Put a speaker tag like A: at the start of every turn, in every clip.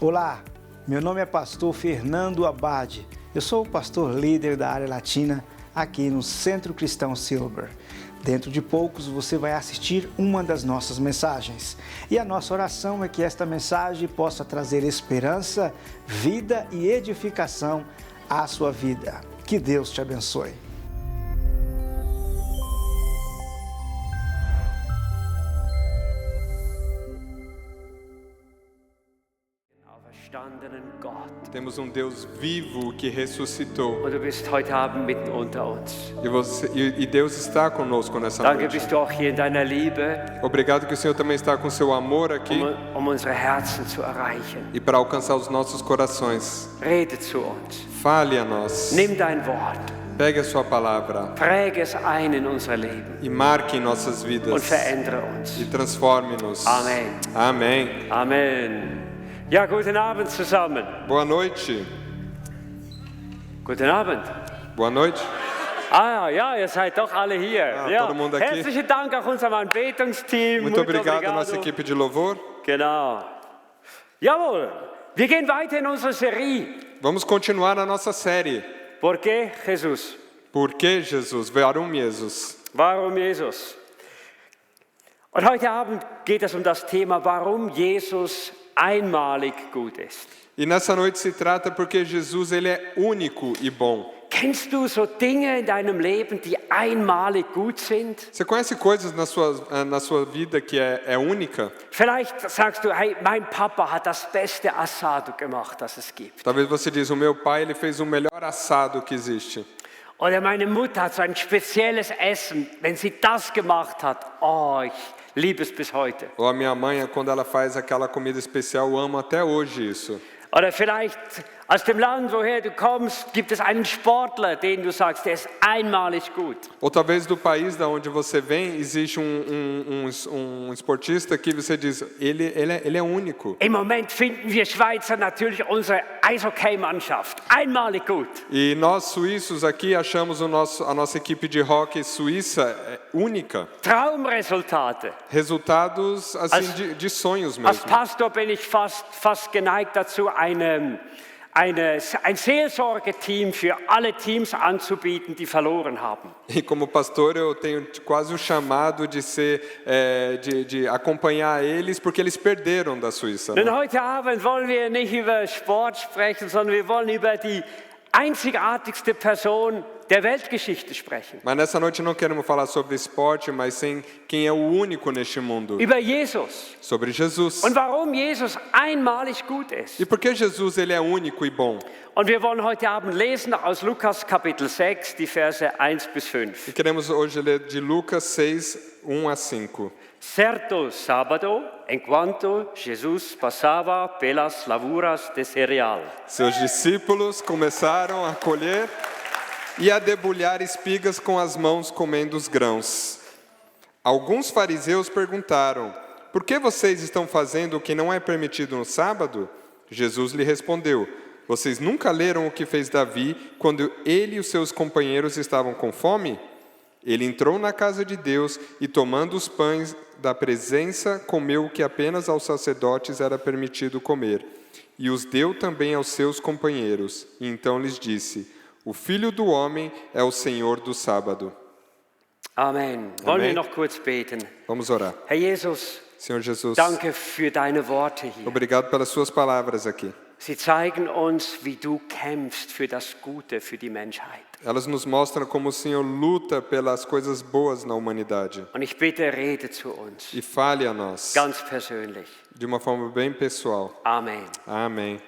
A: Olá, meu nome é pastor Fernando Abade. Eu sou o pastor líder da área latina aqui no Centro Cristão Silver. Dentro de poucos você vai assistir uma das nossas mensagens. E a nossa oração é que esta mensagem possa trazer esperança, vida e edificação à sua vida. Que Deus te abençoe.
B: Temos um Deus vivo que ressuscitou.
C: Und du bist heute Abend mitten unter uns.
B: E Deus está conosco nessa
C: Danke,
B: noite.
C: bist du auch hier in deiner Liebe,
B: Obrigado que o Senhor também está com seu amor aqui
C: um unsere Herzen zu erreichen.
B: e para alcançar os nossos corações.
C: Rede zu uns.
B: Fale a nós.
C: Nimm dein Wort,
B: Pegue a sua palavra
C: präge es ein in unser Leben
B: e marque em nossas
C: und
B: vidas
C: verändere uns.
B: e transforme-nos.
C: Amen.
B: Amém.
C: Amen. Ja, guten Abend zusammen.
B: Boa noite.
C: Guten Abend.
B: Boa noite.
C: Ah ja, ihr seid doch alle hier.
B: Ah,
C: ja.
B: todo mundo aqui.
C: Herzlichen Dank auch unserem Anbetungsteam.
B: Muito obrigado, nossa equipe de louvor.
C: Genau. Jawohl. Wir gehen weiter in unserer Serie.
B: Vamos continuar a nossa série.
C: Por qué Jesus?
B: Por que Jesus? Warum Jesus?
C: Warum Jesus? Und heute Abend geht es um das Thema, warum Jesus einmalig gut ist.
B: E nessa noite se trata porque Jesus ele é único e bom.
C: Kennst du so Dinge in deinem Leben, die einmalig gut sind?
B: Você conhece coisas na sua vida que é única?
C: Vielleicht sagst du, hey, mein Papa hat das beste Assado gemacht, das es gibt.
B: Talvez você diz, o meu pai ele fez o melhor assado que existe.
C: Oder meine Mutter hat so ein spezielles Essen, wenn sie das gemacht hat, oh, ich liebe es bis heute.
B: Ou a minha mãe, quando ela faz aquela comida especial, eu amo até hoje isso.
C: Oder vielleicht aus dem Land, woher du kommst, gibt es einen Sportler, den du sagst, der ist einmalig gut.
B: Ou talvez do país da onde você vem, existe um esportista que você diz, ele é único.
C: Im Moment finden wir Schweizer natürlich unsere Eishockey-Mannschaft einmalig gut.
B: E nós suíços aqui achamos a nossa equipe de hockey suíça única.
C: Traumresultate.
B: Resultados assim de sonhos
C: Als
B: mesmo.
C: Pastor bin ich fast geneigt dazu, ein Seelsorgeteam für alle Teams anzubieten, die verloren haben.
B: E como pastor eu tenho quase o chamado de ser de acompanhar eles porque eles perderam da Suíça.
C: Denn
B: Né?
C: heute Abend wollen wir nicht über Sport sprechen, sondern wir wollen über die einzigartigste Person der Weltgeschichte sprechen.
B: Mas nessa noite não queremos falar sobre esporte, mas sim quem é o único neste mundo.
C: Über Jesus.
B: Sobre Jesus.
C: Und warum Jesus einmalig gut ist.
B: E por que Jesus ele é único e bom?
C: Und wir wollen heute Abend lesen aus Lukas Kapitel 6, die Verse 1 bis 5.
B: E queremos hoje ler de Lucas 6, 1 a 5.
C: Certo sábado, enquanto Jesus passava pelas lavouras de cereal.
B: Seus discípulos começaram a colher e a debulhar espigas com as mãos comendo os grãos. Alguns fariseus perguntaram, por que vocês estão fazendo o que não é permitido no sábado? Jesus lhe respondeu, vocês nunca leram o que fez Davi quando ele e os seus companheiros estavam com fome? Ele entrou na casa de Deus e, tomando os pães da presença, comeu o que apenas aos sacerdotes era permitido comer. E os deu também aos seus companheiros. E então lhes disse, o Filho do Homem é o Senhor do sábado.
C: Amen. Wollen wir
B: Amen.
C: noch kurz beten?
B: Vamos orar.
C: Herr Jesus,
B: Senhor Jesus,
C: danke für deine Worte hier.
B: obrigado pelas suas palavras aqui.
C: Sie zeigen uns, wie du kämpfst für das Gute, für die Menschheit.
B: Elas nos mostram como o Senhor luta pelas coisas boas na humanidade.
C: Und ich bitte, rede zu uns,
B: E fale a nós,
C: ganz persönlich.
B: de uma forma bem pessoal.
C: Amen.
B: Amém.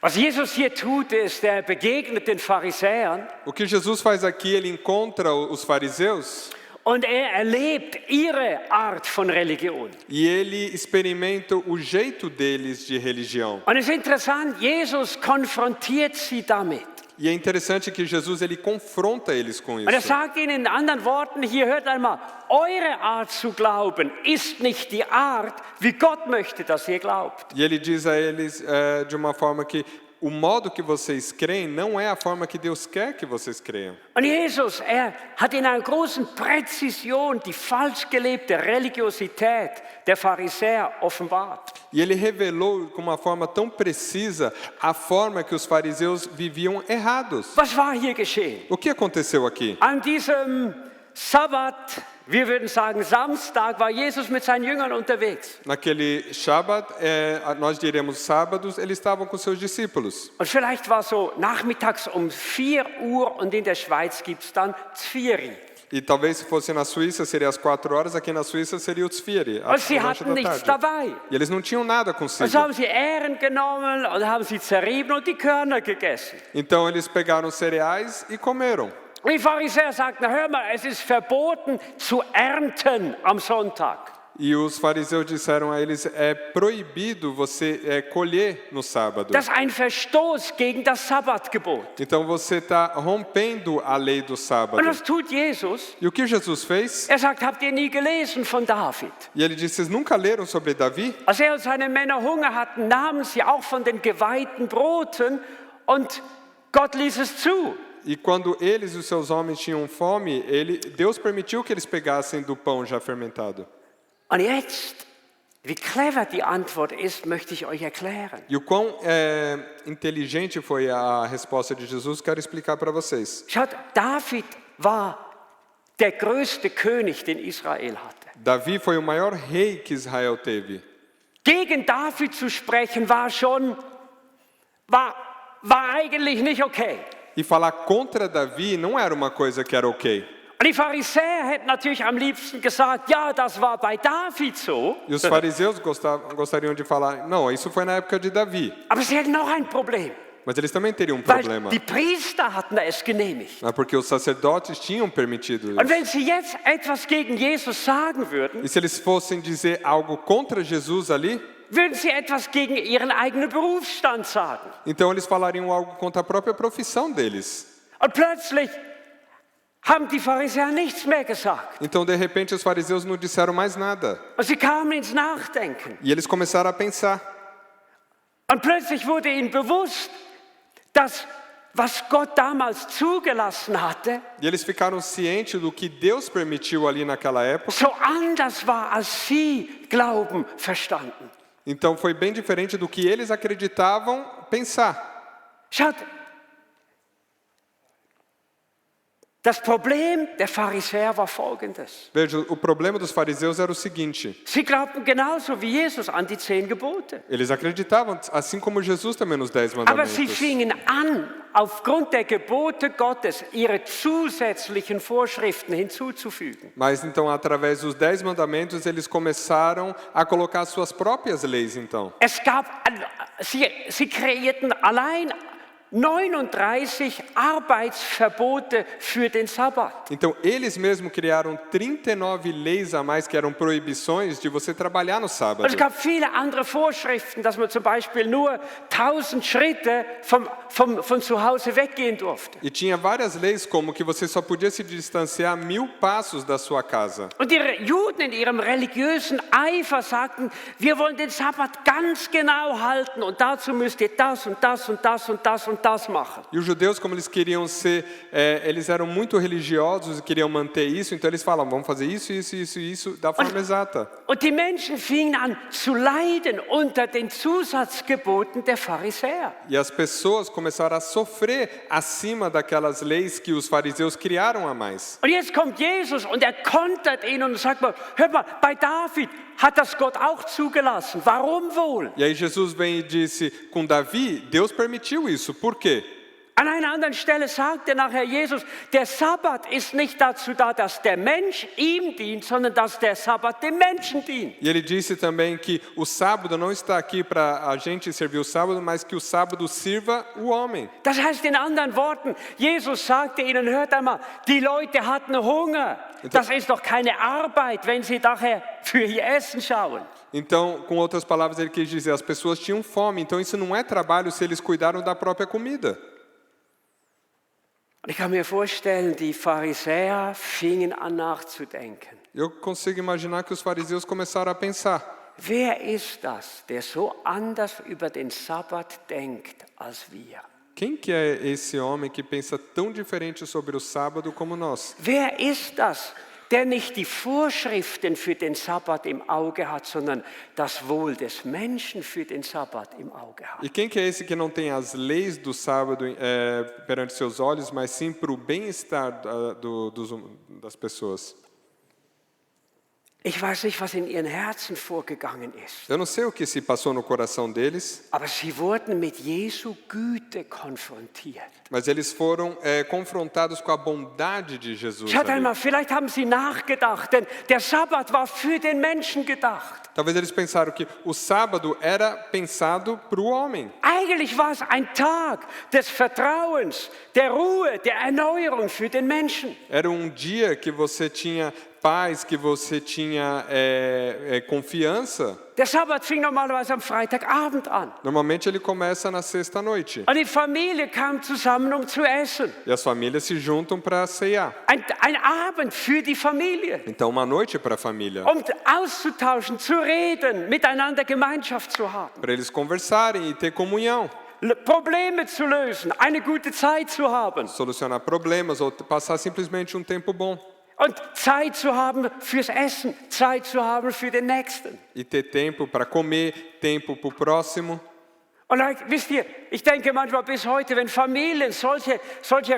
C: Was Jesus hier tut, ist, er begegnet den Pharisäern
B: O que Jesus faz aqui, ele encontra os fariseus
C: und er erlebt ihre Art von Religion.
B: e ele experimenta o jeito deles de religião.
C: Und es ist interessant, Jesus konfrontiert sie damit.
B: E é interessante que Jesus ele confronta eles com
C: Und er
B: isso.
C: sagt ihnen in anderen Worten, hier hört einmal, eure Art zu glauben ist nicht die Art, wie Gott möchte, dass ihr glaubt.
B: E ele diz a eles de uma forma que o modo que vocês creem não é a forma que Deus quer que vocês creiam.
C: Und Jesus, hat in einer großen Präzision die falsch gelebte Religiosität der Pharisäer offenbart.
B: E ele revelou com uma forma tão precisa a forma que os fariseus viviam errados.
C: Was war hier geschehen?
B: O que aconteceu aqui?
C: An diesem Sabbat, wir würden sagen Samstag, war Jesus mit seinen Jüngern unterwegs.
B: Naquele Shabat, nós diremos sábados, eles estavam com seus discípulos.
C: Und vielleicht war so nachmittags um 4 Uhr und in der Schweiz gibt es dann Zvieri.
B: E talvez se fosse na Suíça seria às 4 horas, aqui na Suíça seria o Tzvieri,
C: Und sie
B: lanche
C: hatten
B: da
C: nichts
B: tarde.
C: dabei.
B: E eles não tinham nada consigo.
C: Also haben sie Ähren genommen und haben sie zerrieben und die Körner gegessen.
B: Então eles pegaram cereais e comeram.
C: Und die Pharisäer sagten, hör mal, es ist verboten zu ernten am Sonntag.
B: E os fariseus disseram a eles, é proibido você colher no sábado.
C: Das ist ein Verstoß gegen das Sabbatgebot.
B: Então você está rompendo a lei do sábado.
C: Und was tut Jesus?
B: E o que Jesus fez?
C: Er sagt, habt ihr nie gelesen von David?
B: E ele disse, vocês nunca leram sobre Davi?
C: Als er und seine Männer Hunger hatten, nahmen sie auch von den geweihten Broten und Gott ließ es zu.
B: E quando eles e os seus homens tinham fome, Deus permitiu que eles pegassem do pão já fermentado.
C: Und jetzt, wie clever die Antwort ist, möchte ich euch erklären.
B: E o quão inteligente foi a resposta de Jesus, quero explicar para vocês.
C: Schaut, David war der größte König, den Israel hatte.
B: Davi foi o maior rei que Israel teve.
C: Gegen David zu sprechen war eigentlich nicht okay.
B: E falar contra Davi não era uma coisa que era ok.
C: Und die Pharisäer hätten natürlich am liebsten gesagt, ja, das war bei David so.
B: E os fariseus gostariam de falar, não, isso foi na época de Davi.
C: Aber sie hätten noch ein Problem.
B: Mas eles também teriam um
C: Weil
B: problema.
C: die Priester hatten es genehmigt.
B: Porque os sacerdotes tinham permitido
C: Und
B: isso.
C: wenn sie jetzt etwas gegen Jesus sagen würden,
B: E se eles fossem dizer algo contra Jesus ali,
C: würden sie etwas gegen ihren eigenen Berufsstand sagen.
B: então eles falariam algo contra a própria profissão deles.
C: Und plötzlich haben die Pharisäer nichts mehr gesagt.
B: Então, de repente, os fariseus não disseram mais nada.
C: Und sie kamen ins Nachdenken.
B: E eles começaram a pensar.
C: Und plötzlich wurde ihnen bewusst, dass was Gott damals zugelassen hatte,
B: E eles ficaram cientes do que Deus permitiu ali naquela época.
C: so anders war, als sie Glauben verstanden.
B: Então, foi bem diferente do que eles acreditavam pensar.
C: Schaut, das Problem der Pharisäer war folgendes.
B: Veja, o problema dos fariseus era o seguinte.
C: Sie glaubten genauso wie Jesus an die 10 Gebote.
B: Eles acreditavam, assim como Jesus também nos 10
C: Aber sie
B: mandamentos.
C: fingen an, aufgrund der Gebote Gottes ihre zusätzlichen Vorschriften hinzuzufügen.
B: Mas então, através dos 10 mandamentos, eles começaram a colocar suas próprias leis, então.
C: Sie kreierten allein 39 Arbeitsverbote für den Sabbat.
B: Então, eles mesmos criaram 39 leis a mais que eram proibições de você trabalhar no sábado.
C: Es gab viele andere Vorschriften, dass man zum Beispiel nur 1000 Schritte von zu Hause weggehen durfte.
B: E tinha várias leis, como que você só podia se distanciar 1000 passos da sua casa.
C: Und die Juden in ihrem religiösen Eifer sagten, wir wollen den Sabbat ganz genau halten und dazu müsst ihr das und das und das und das und das machen.
B: E os judeus, como eles queriam ser, eles eram muito religiosos e queriam manter isso, então eles falavam, vamos fazer isso, isso, isso, isso, da forma exata.
C: Und die Menschen fingen an zu leiden unter den Zusatzgeboten der Pharisäer.
B: E as pessoas começaram a sofrer acima daquelas leis que os fariseus criaram a mais.
C: Und jetzt kommt Jesus und kontert ihnen und sagt mal, hört mal, bei David hat das Gott auch zugelassen. Warum wohl?
B: E aí Jesus vem e disse, com Davi, Deus permitiu isso. Por quê?
C: An einer anderen Stelle sagte nachher Jesus, der Sabbat ist nicht dazu da, dass der Mensch ihm dient, sondern dass der Sabbat dem Menschen dient.
B: E ele disse também que o sábado não está aqui para a gente servir o sábado, mas que o sábado sirva o homem.
C: Das heißt in anderen Worten, Jesus sagte ihnen, hört einmal, die Leute hatten Hunger. Das ist doch keine Arbeit, wenn sie nachher für ihr Essen schauen.
B: Então, com outras palavras, ele quis dizer, as pessoas tinham fome, então isso não é trabalho se eles cuidaram da própria comida.
C: Und ich kann mir vorstellen, die Pharisäer fingen an nachzudenken.
B: Eu consigo imaginar que os fariseus começaram a pensar.
C: wer ist das, der so anders über den Sabbat denkt als wir?
B: Quem que é esse homem que pensa tão diferente sobre o sábado como nós?
C: Wer ist das, der nicht die Vorschriften für den Sabbat im Auge hat, sondern das Wohl des Menschen für den Sabbat im Auge hat?
B: E quem que é esse que não tem as leis do sábado perante seus olhos, mas sim para o bem-estar das pessoas?
C: Ich weiß nicht, was in ihren Herzen vorgegangen ist,
B: Eu não sei o que se passou no coração deles,
C: aber sie wurden mit Jesu Güte konfrontiert.
B: mas eles foram confrontados com a bondade de Jesus.
C: Schaut
B: ali.
C: einmal, vielleicht haben sie nachgedacht, denn der Sabbat war für den Menschen gedacht.
B: Talvez eles pensaram que o sábado era pensado para o homem.
C: Eigentlich war es ein Tag des Vertrauens, der Ruhe, der Erneuerung für den Menschen.
B: Era um dia que você tinha paz, que você tinha confiança.
C: Der Sabbat fing normalerweise am Freitagabend an.
B: Normalmente ele começa na sexta-noite.
C: Und die Familie kam zusammen, um zu essen.
B: E as famílias se juntam para ceiar.
C: Ein Abend für die Familie,
B: Então, uma noite para a família.
C: um auszutauschen, zu reden, miteinander Gemeinschaft zu haben,
B: Para eles conversarem e ter comunhão.
C: Probleme zu lösen, eine gute Zeit zu haben
B: Solucionar problemas ou passar simplesmente um tempo bom.
C: und Zeit zu haben fürs Essen, Zeit zu haben für den Nächsten.
B: E ter tempo para comer, tempo para o próximo.
C: Und wisst ihr, ich denke manchmal bis heute, wenn Familien solche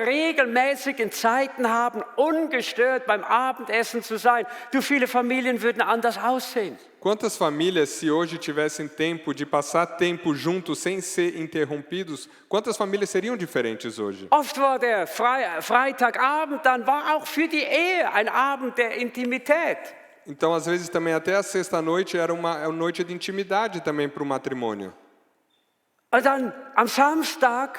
C: regelmäßigen Zeiten haben, ungestört beim Abendessen zu sein, viele Familien würden anders aussehen.
B: Quantas famílias, se hoje tivessem tempo de passar tempo juntos sem ser interrompidos, quantas famílias seriam diferentes hoje?
C: Oft war der Freitagabend, dann war auch für die Ehe ein Abend der Intimität.
B: Então, às vezes, também até a sexta-noite era uma noite de intimidade também para o matrimônio.
C: Und dann am Samstag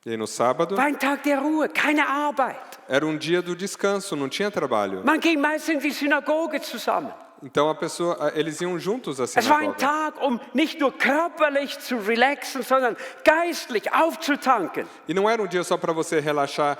B: E aí, no sábado,
C: war ein Tag der Ruhe, keine Arbeit.
B: era um dia do descanso, não tinha trabalho.
C: Man ging meist in die Synagoge zusammen.
B: Então, eles iam juntos à
C: Es war ein
B: sinagoga.
C: Tag, um nicht nur körperlich zu relaxen, sondern geistlich aufzutanken.
B: E não era um dia só para você relaxar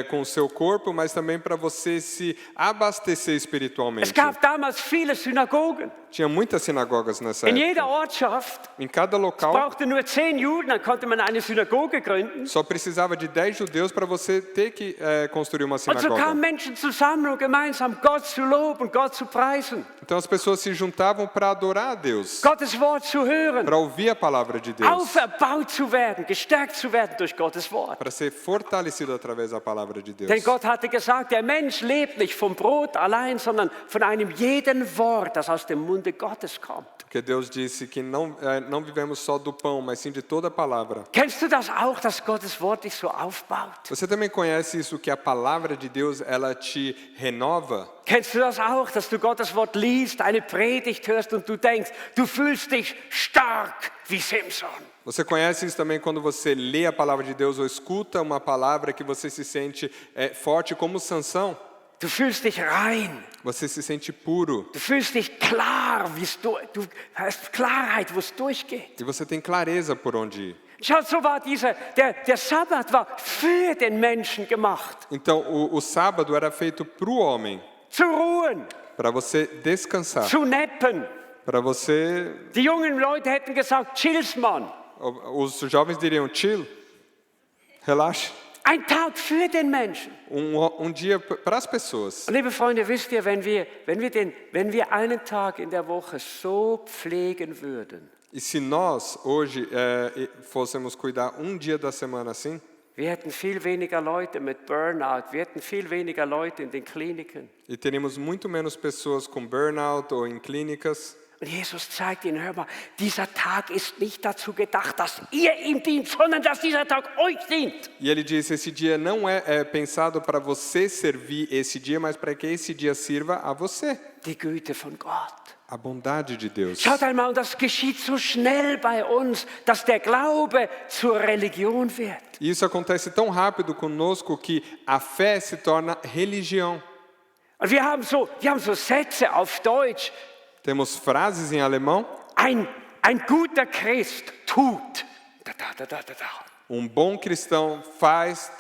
B: com o seu corpo, mas também para você se abastecer espiritualmente.
C: Es gab damals viele Synagogen.
B: Tinha muitas sinagogas nessa
C: In jeder
B: época.
C: Ortschaft
B: Em cada local,
C: brauchte nur 10 Juden, dann konnte man eine Synagoge gründen.
B: só precisava de 10 judeus para você ter que construir uma
C: Und so kamen
B: sinagoga.
C: Menschen zusammen, um gemeinsam Gott zu loben, Gott zu preisen,
B: Então as pessoas se juntavam para adorar a Deus,
C: Gottes Wort zu hören,
B: para ouvir a palavra de Deus,
C: auferbaut zu werden, gestärkt zu werden durch Gottes Wort.
B: para ser fortalecido através da palavra de Deus.
C: Denn Gott hatte gesagt, der Mensch lebt nicht vom Brot allein, sondern von einem jeden Wort, das aus dem Munde Gottes kommt.
B: Porque Deus disse que não vivemos só do pão, mas sim de toda a palavra.
C: Kennst du das auch, dass Gottes Wort dich so aufbaut?
B: Você também conhece isso, que a palavra de Deus, ela te renova?
C: Kennst du das auch, dass du Gottes Wort liest, eine Predigt hörst und du denkst, du fühlst dich stark wie Simson?
B: Você conhece isso também quando você lê a palavra de Deus ou escuta uma palavra que você se sente forte como Sansão?
C: Du fühlst dich rein.
B: Você se sente puro.
C: Du fühlst dich klar, du hast Klarheit, wo es durchgeht.
B: E você tem clareza por onde ir.
C: Schau, so war der Sabbat war für den Menschen gemacht.
B: Então, o sábado era feito para o homem,
C: Zu ruhen,
B: para você descansar,
C: zu neppen.
B: para você...
C: Die jungen Leute hätten gesagt, chill's Mann.
B: Os jovens diriam, chill, relaxe.
C: Ein Tag für den Menschen.
B: Dia para as pessoas.
C: Und liebe Freunde, wisst ihr, wenn wir einen Tag in der Woche so pflegen würden,
B: E se nós, hoje, fôssemos cuidar um dia da semana assim,
C: wir hätten viel weniger Leute mit Burnout, wir hätten viel weniger Leute in den Kliniken.
B: e teríamos muito menos pessoas com burnout ou em clínicas.
C: Und Jesus zeigt ihnen, hör mal, dieser Tag ist nicht dazu gedacht, dass ihr ihm dient, sondern dass dieser Tag euch dient.
B: E ele disse, esse dia não é pensado para você servir esse dia, mas para que esse dia sirva a você.
C: Die Güte von Gott.
B: A bondade de Deus.
C: Schaut einmal, und das geschieht so schnell bei uns, dass der Glaube zur Religion wird.
B: E isso acontece tão rápido conosco que a fé se torna religião.
C: Und wir haben so Sätze auf Deutsch.
B: Temos frases em alemão.
C: Ein guter Christ tut. Da, da, da, da, da, da.
B: Um bom cristão faz,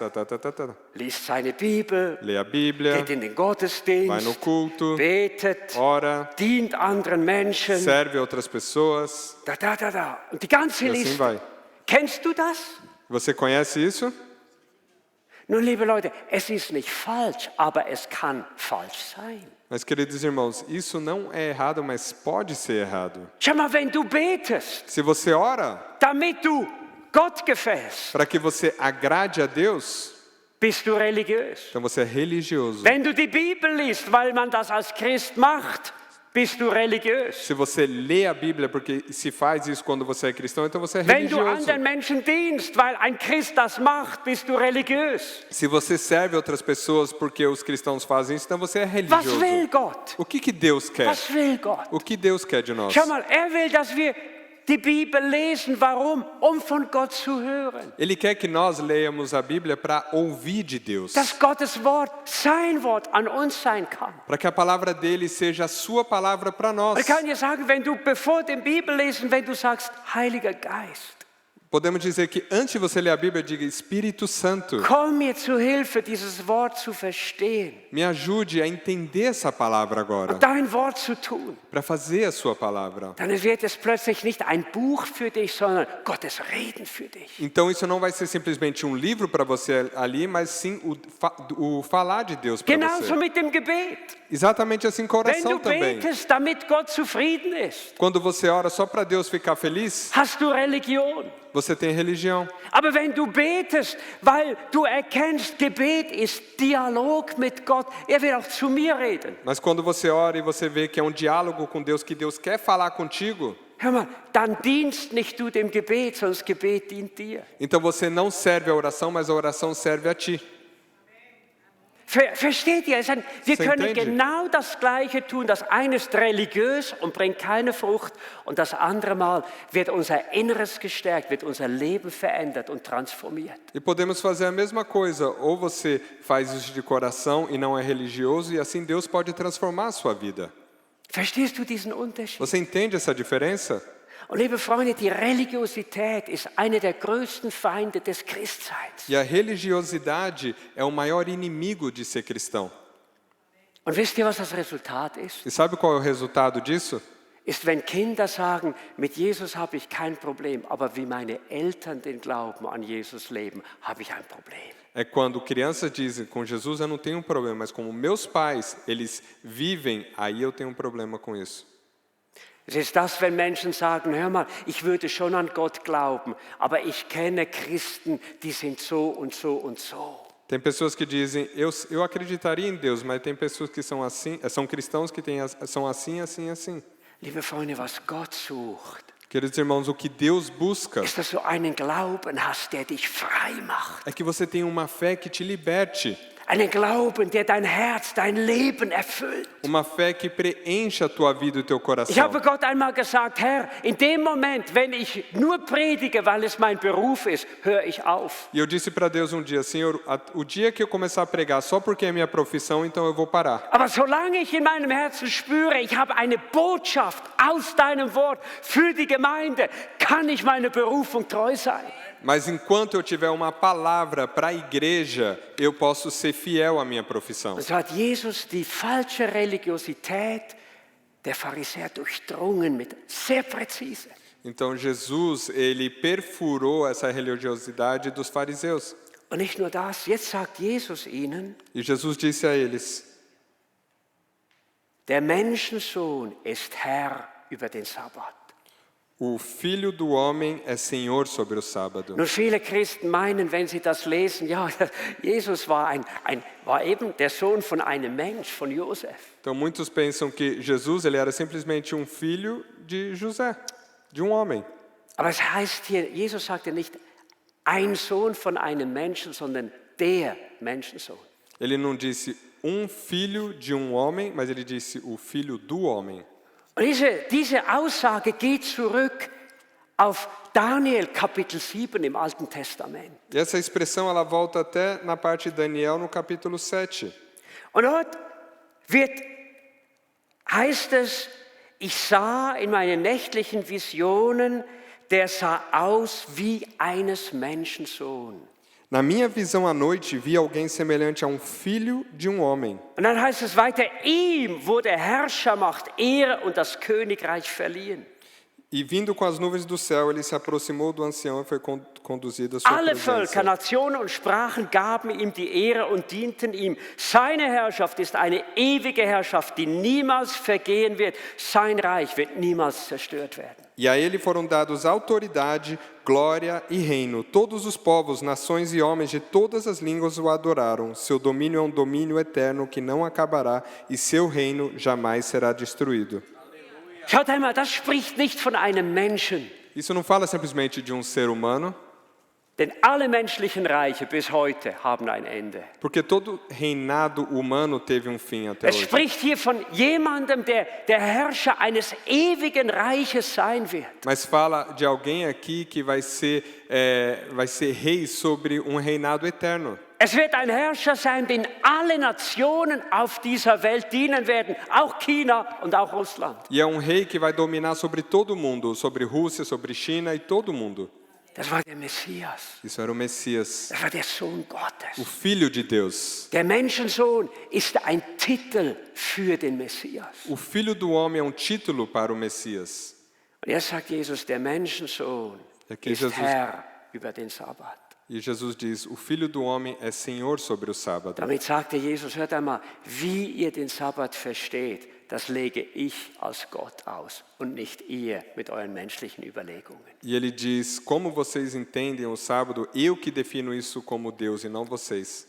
C: liest seine Bibel,
B: lê a Bíblia,
C: geht in den
B: vai no
C: Gottesdienst,
B: culto,
C: betet,
B: ora,
C: dient anderen Menschen.
B: serve outras pessoas,
C: Und die ganze
B: e assim
C: Liste.
B: vai.
C: Kennst du das?
B: Você conhece isso?
C: Nun, liebe Leute, es ist nicht falsch, aber es kann falsch sein.
B: Mas, queridos irmãos, isso não é errado, mas pode ser errado.
C: Schau mal, wenn du betest,
B: Se você ora
C: damit du Gott gefällst,
B: para que você agrade a Deus,
C: bist du religiös.
B: então você é religioso.
C: Wenn du die Bibel liest, weil man das als Christ macht, bist du religiös.
B: Se você lê a Bíblia porque se faz isso quando você é cristão, então você é
C: Wenn du
B: religioso.
C: anderen Menschen dienst, weil ein Christ das macht, bist du religiös.
B: Se você serve outras pessoas porque os cristãos fazem isso, então você é
C: Was will
B: religioso.
C: Gott?
B: O que Deus quer?
C: Was will Gott?
B: O que Deus quer de nós?
C: Schau mal, will, dass wir die Bibel lesen. Warum? Um von Gott zu hören.
B: Ele quer que nós leiamos a Bíblia para ouvir de Deus.
C: Dass Gottes Wort, sein Wort an uns sein kann.
B: Para que a palavra dele seja a sua palavra para nós.
C: Ich kann dir sagen, wenn du bevor dem Bibellesen, wenn du sagst, Heiliger Geist,
B: Podemos dizer que antes de você ler a Bíblia, diga Espírito Santo,
C: komm mir zu Hilfe, dieses Wort zu verstehen,
B: me ajude a entender essa palavra agora,
C: dein Wort zu tun.
B: para fazer a sua palavra.
C: Dann wird es plötzlich nicht ein Buch für dich, sondern Gottes Reden für dich.
B: Então isso não vai ser simplesmente um livro para você ali, mas sim o falar de Deus para
C: Genauso
B: você.
C: mit dem Gebet.
B: Exatamente assim com a
C: Wenn
B: oração
C: du
B: também.
C: betest, damit Gott zufrieden ist,
B: Quando você ora só para Deus ficar feliz,
C: hast du Religion.
B: você tem religião.
C: Aber wenn du betest, weil du erkennst, Gebet ist Dialog mit Gott, will auch zu mir reden.
B: Mas quando você ora e você vê que é um diálogo com Deus, que Deus quer falar contigo,
C: Hör mal, dann dienst nicht du dem Gebet, sondern das Gebet dient dir.
B: então você não serve a oração, mas a oração serve a ti.
C: Versteht ihr? Wir
B: Você
C: können
B: entende?
C: genau das Gleiche tun. Das eine ist religiös und bringt keine Frucht. Und das andere Mal wird unser Inneres gestärkt, wird unser Leben verändert und transformiert.
B: E podemos fazer a mesma coisa, ou você faz isso de coração e não é religioso, e assim Deus pode transformar a sua vida.
C: Verstehst du diesen Unterschied?
B: Você entende essa diferença?
C: Und liebe Freunde, die Religiosität ist einer der größten Feinde des Christseins.
B: E a religiosidade é o maior inimigo de ser cristão.
C: Und wisst ihr, was das Resultat ist?
B: E sabe qual é o resultado disso?
C: Ist, wenn Kinder sagen, mit Jesus habe ich kein Problem, aber wie meine Eltern den Glauben an Jesus leben, habe ich ein Problem.
B: É quando crianças dizem, com Jesus eu não tenho um problema, mas como meus pais, eles vivem, aí eu tenho um problema com isso.
C: Es ist das, wenn Menschen sagen, hör mal, ich würde schon an Gott glauben, aber ich kenne Christen, die sind so und so und so.
B: Tem pessoas que dizem, eu acreditaria em Deus, mas tem pessoas que são assim, são cristãos que são assim, assim, assim.
C: Liebe Freunde, was Gott sucht,
B: Queridos irmãos, o que Deus busca
C: ist, dass du einen Glauben hast, der dich frei macht.
B: é que você tenha uma fé que te liberte.
C: Einen Glauben, der dein Herz, dein Leben erfüllt.
B: Uma fé que preencha a tua vida e o teu
C: Ich
B: coração.
C: habe Gott einmal gesagt, Herr, in dem Moment, wenn ich nur predige, weil es mein Beruf ist, höre ich auf.
B: E eu disse para Deus um dia, Senhor, o dia que eu começar a pregar só porque é minha profissão, então eu vou parar.
C: Aber solange ich in meinem Herzen spüre, ich habe eine Botschaft aus deinem Wort für die Gemeinde, kann ich meiner Berufung treu sein.
B: Mas enquanto eu tiver uma palavra para a igreja, eu posso ser fiel à minha profissão.
C: Und so hat Jesus die falsche Religiosität der Pharisäer durchdrungen mit sehr präzise.
B: Então Jesus, ele perfurou essa religiosidade dos fariseus.
C: Und nicht nur das, jetzt sagt Jesus ihnen,
B: E Jesus disse a eles:
C: der Menschensohn ist Herr über den Sabbat.
B: o Filho do Homem é Senhor sobre o sábado.
C: Nun, viele Christen meinen, wenn sie das lesen, ja, Jesus war eben der Sohn von einem Mensch, von Josef.
B: Então muitos pensam que Jesus, ele era simplesmente um filho de José, de um homem.
C: Aber es heißt hier, Jesus sagte nicht ein Sohn von einem Menschen, sondern der Menschensohn.
B: Ele não disse um filho de um homem, mas ele disse o filho do homem.
C: Und diese Aussage geht zurück auf Daniel Kapitel 7 im Alten Testament.
B: E essa expressão ela volta até na parte de Daniel no capítulo 7.
C: Und dort heißt es, ich sah in meinen nächtlichen Visionen der sah aus wie eines Menschensohn.
B: Na minha visão à noite, vi alguém semelhante a um filho de um homem.
C: Und dann heißt es weiter, ihm wurde Herrschermacht, Ehre und das Königreich verliehen.
B: E vindo com as nuvens do céu, ele se aproximou do ancião e foi conduzido à sua
C: Alle Völker,
B: presença.
C: Nationen und Sprachen gaben ihm die Ehre und dienten ihm. Seine Herrschaft ist eine ewige Herrschaft, die niemals vergehen wird. Sein Reich wird niemals zerstört werden.
B: E a ele foram dados autoridade, glória e reino. Todos os povos, nações e homens de todas as línguas o adoraram. Seu domínio é um domínio eterno que não acabará e seu reino jamais será destruído.
C: Schaut einmal, das spricht nicht von einem Menschen.
B: Isso não fala simplesmente de um ser humano,
C: Denn alle menschlichen Reiche bis heute haben ein Ende.
B: porque todo reinado humano teve um fim até
C: Es
B: hoje.
C: spricht hier von jemandem, der Herrscher eines ewigen Reiches sein wird.
B: Mas fala de alguém aqui que vai ser rei sobre um reinado eterno.
C: Es wird ein Herrscher sein, den alle Nationen auf dieser Welt dienen werden, auch China und auch Russland.
B: E é um rei que vai dominar sobre todo mundo, sobre Rússia, sobre China e todo mundo.
C: Das war der Messias.
B: Isso era o Messias,
C: Das war der Sohn
B: o
C: Gottes.
B: Filho de Deus.
C: Der Menschensohn ist ein Titel für den Messias.
B: O Filho do Homem é um título para o Messias.
C: Und jetzt sagt Jesus, der Menschensohn
B: Aqui
C: ist
B: Jesus-
C: Herr über den Sabbat.
B: E Jesus diz, o Filho do Homem é Senhor sobre o sábado.
C: Damit sagte Jesus, hört einmal, wie ihr den Sabbat versteht, das lege ich als Gott aus und nicht ihr mit euren menschlichen Überlegungen.
B: E ele diz, como vocês entendem o sábado, eu que defino isso como Deus e não vocês.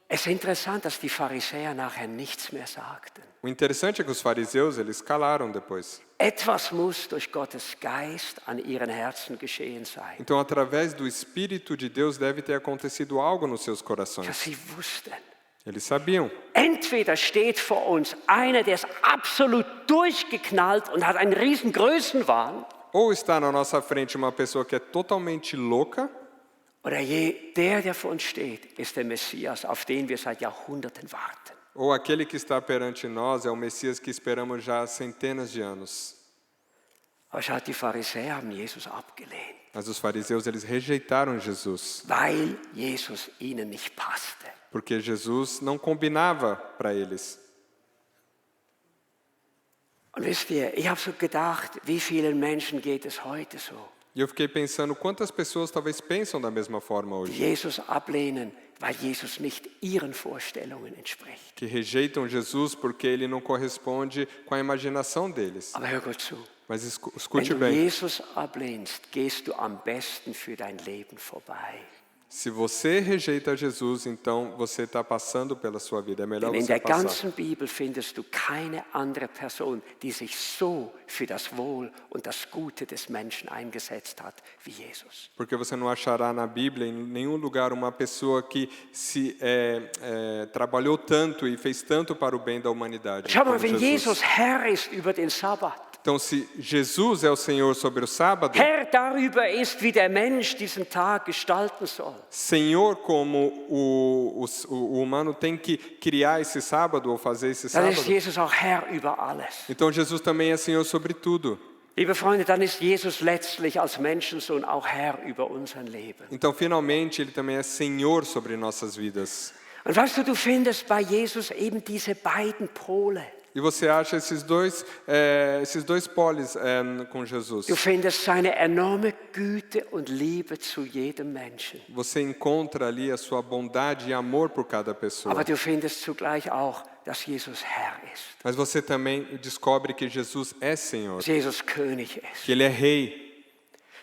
C: Es ist interessant, dass die Pharisäer nachher nichts mehr sagten.
B: O interessante é que os fariseus, eles calaram depois.
C: Etwas muss durch Gottes Geist an ihren Herzen geschehen sein.
B: Então, através do Espírito de Deus, deve ter acontecido algo nos seus
C: Dass
B: corações.
C: sie wussten,
B: Eles sabiam.
C: entweder steht vor uns einer, der ist absolut durchgeknallt und hat einen riesen Größenwahn,
B: Ou está na nossa frente uma pessoa que é totalmente louca,
C: oder der vor uns steht, ist der Messias, auf den wir seit Jahrhunderten warten.
B: ou aquele que está perante nós é o Messias que esperamos já há centenas de anos.
C: Aber schaut, die Pharisäer haben Jesus abgelehnt,
B: Mas os fariseus, eles rejeitaram Jesus,
C: weil Jesus ihnen nicht passte.
B: porque Jesus não combinava para eles.
C: Und wisst ihr, ich habe so gedacht, wie vielen Menschen geht es heute so,
B: E eu fiquei pensando quantas pessoas talvez pensam da mesma forma
C: die
B: hoje,
C: Jesus ablehnen, weil Jesus nicht ihren Vorstellungen entspricht.
B: que rejeitam Jesus porque ele não corresponde com a imaginação deles.
C: Aber hör gut zu.
B: Mas
C: Wenn
B: escute
C: du
B: bem,
C: Jesus ablehnst, gehst du am besten für dein Leben vorbei.
B: se você rejeita Jesus, então você está passando pela sua vida. É melhor
C: Denn in
B: você
C: der
B: passar.
C: ganzen Bibel findest du keine andere Person, die sich so für das Wohl und das Gute des Menschen eingesetzt hat wie Jesus.
B: Porque você não achará na Bíblia, em nenhum lugar, uma pessoa que trabalhou tanto e fez tanto para o bem da humanidade.
C: Schau mal,
B: como
C: wenn
B: Jesus.
C: Jesus Herr ist über den Sabbat,
B: Então, se Jesus é o Senhor sobre o sábado,
C: Herr darüber ist, wie der Mensch diesen Tag gestalten soll,
B: Senhor como o humano tem que criar esse sábado ou fazer esse
C: dann ist
B: sábado,
C: Jesus auch Herr über alles.
B: então Jesus também é Senhor sobre tudo.
C: Liebe Freunde, dann ist Jesus letztlich als Menschensohn auch Herr über unser Leben.
B: Então, finalmente, Ele também é Senhor sobre nossas vidas.
C: Und weißt du, du findest bei Jesus eben diese beiden Pole.
B: E você acha esses dois poles com Jesus.
C: Du findest seine enorme Güte und Liebe zu jedem Menschen.
B: Você encontra ali a sua bondade e amor por cada pessoa.
C: Aber du findest zugleich auch, dass Jesus Herr ist,
B: Mas você também descobre que Jesus é Senhor,
C: dass Jesus König ist.
B: que Ele é Rei.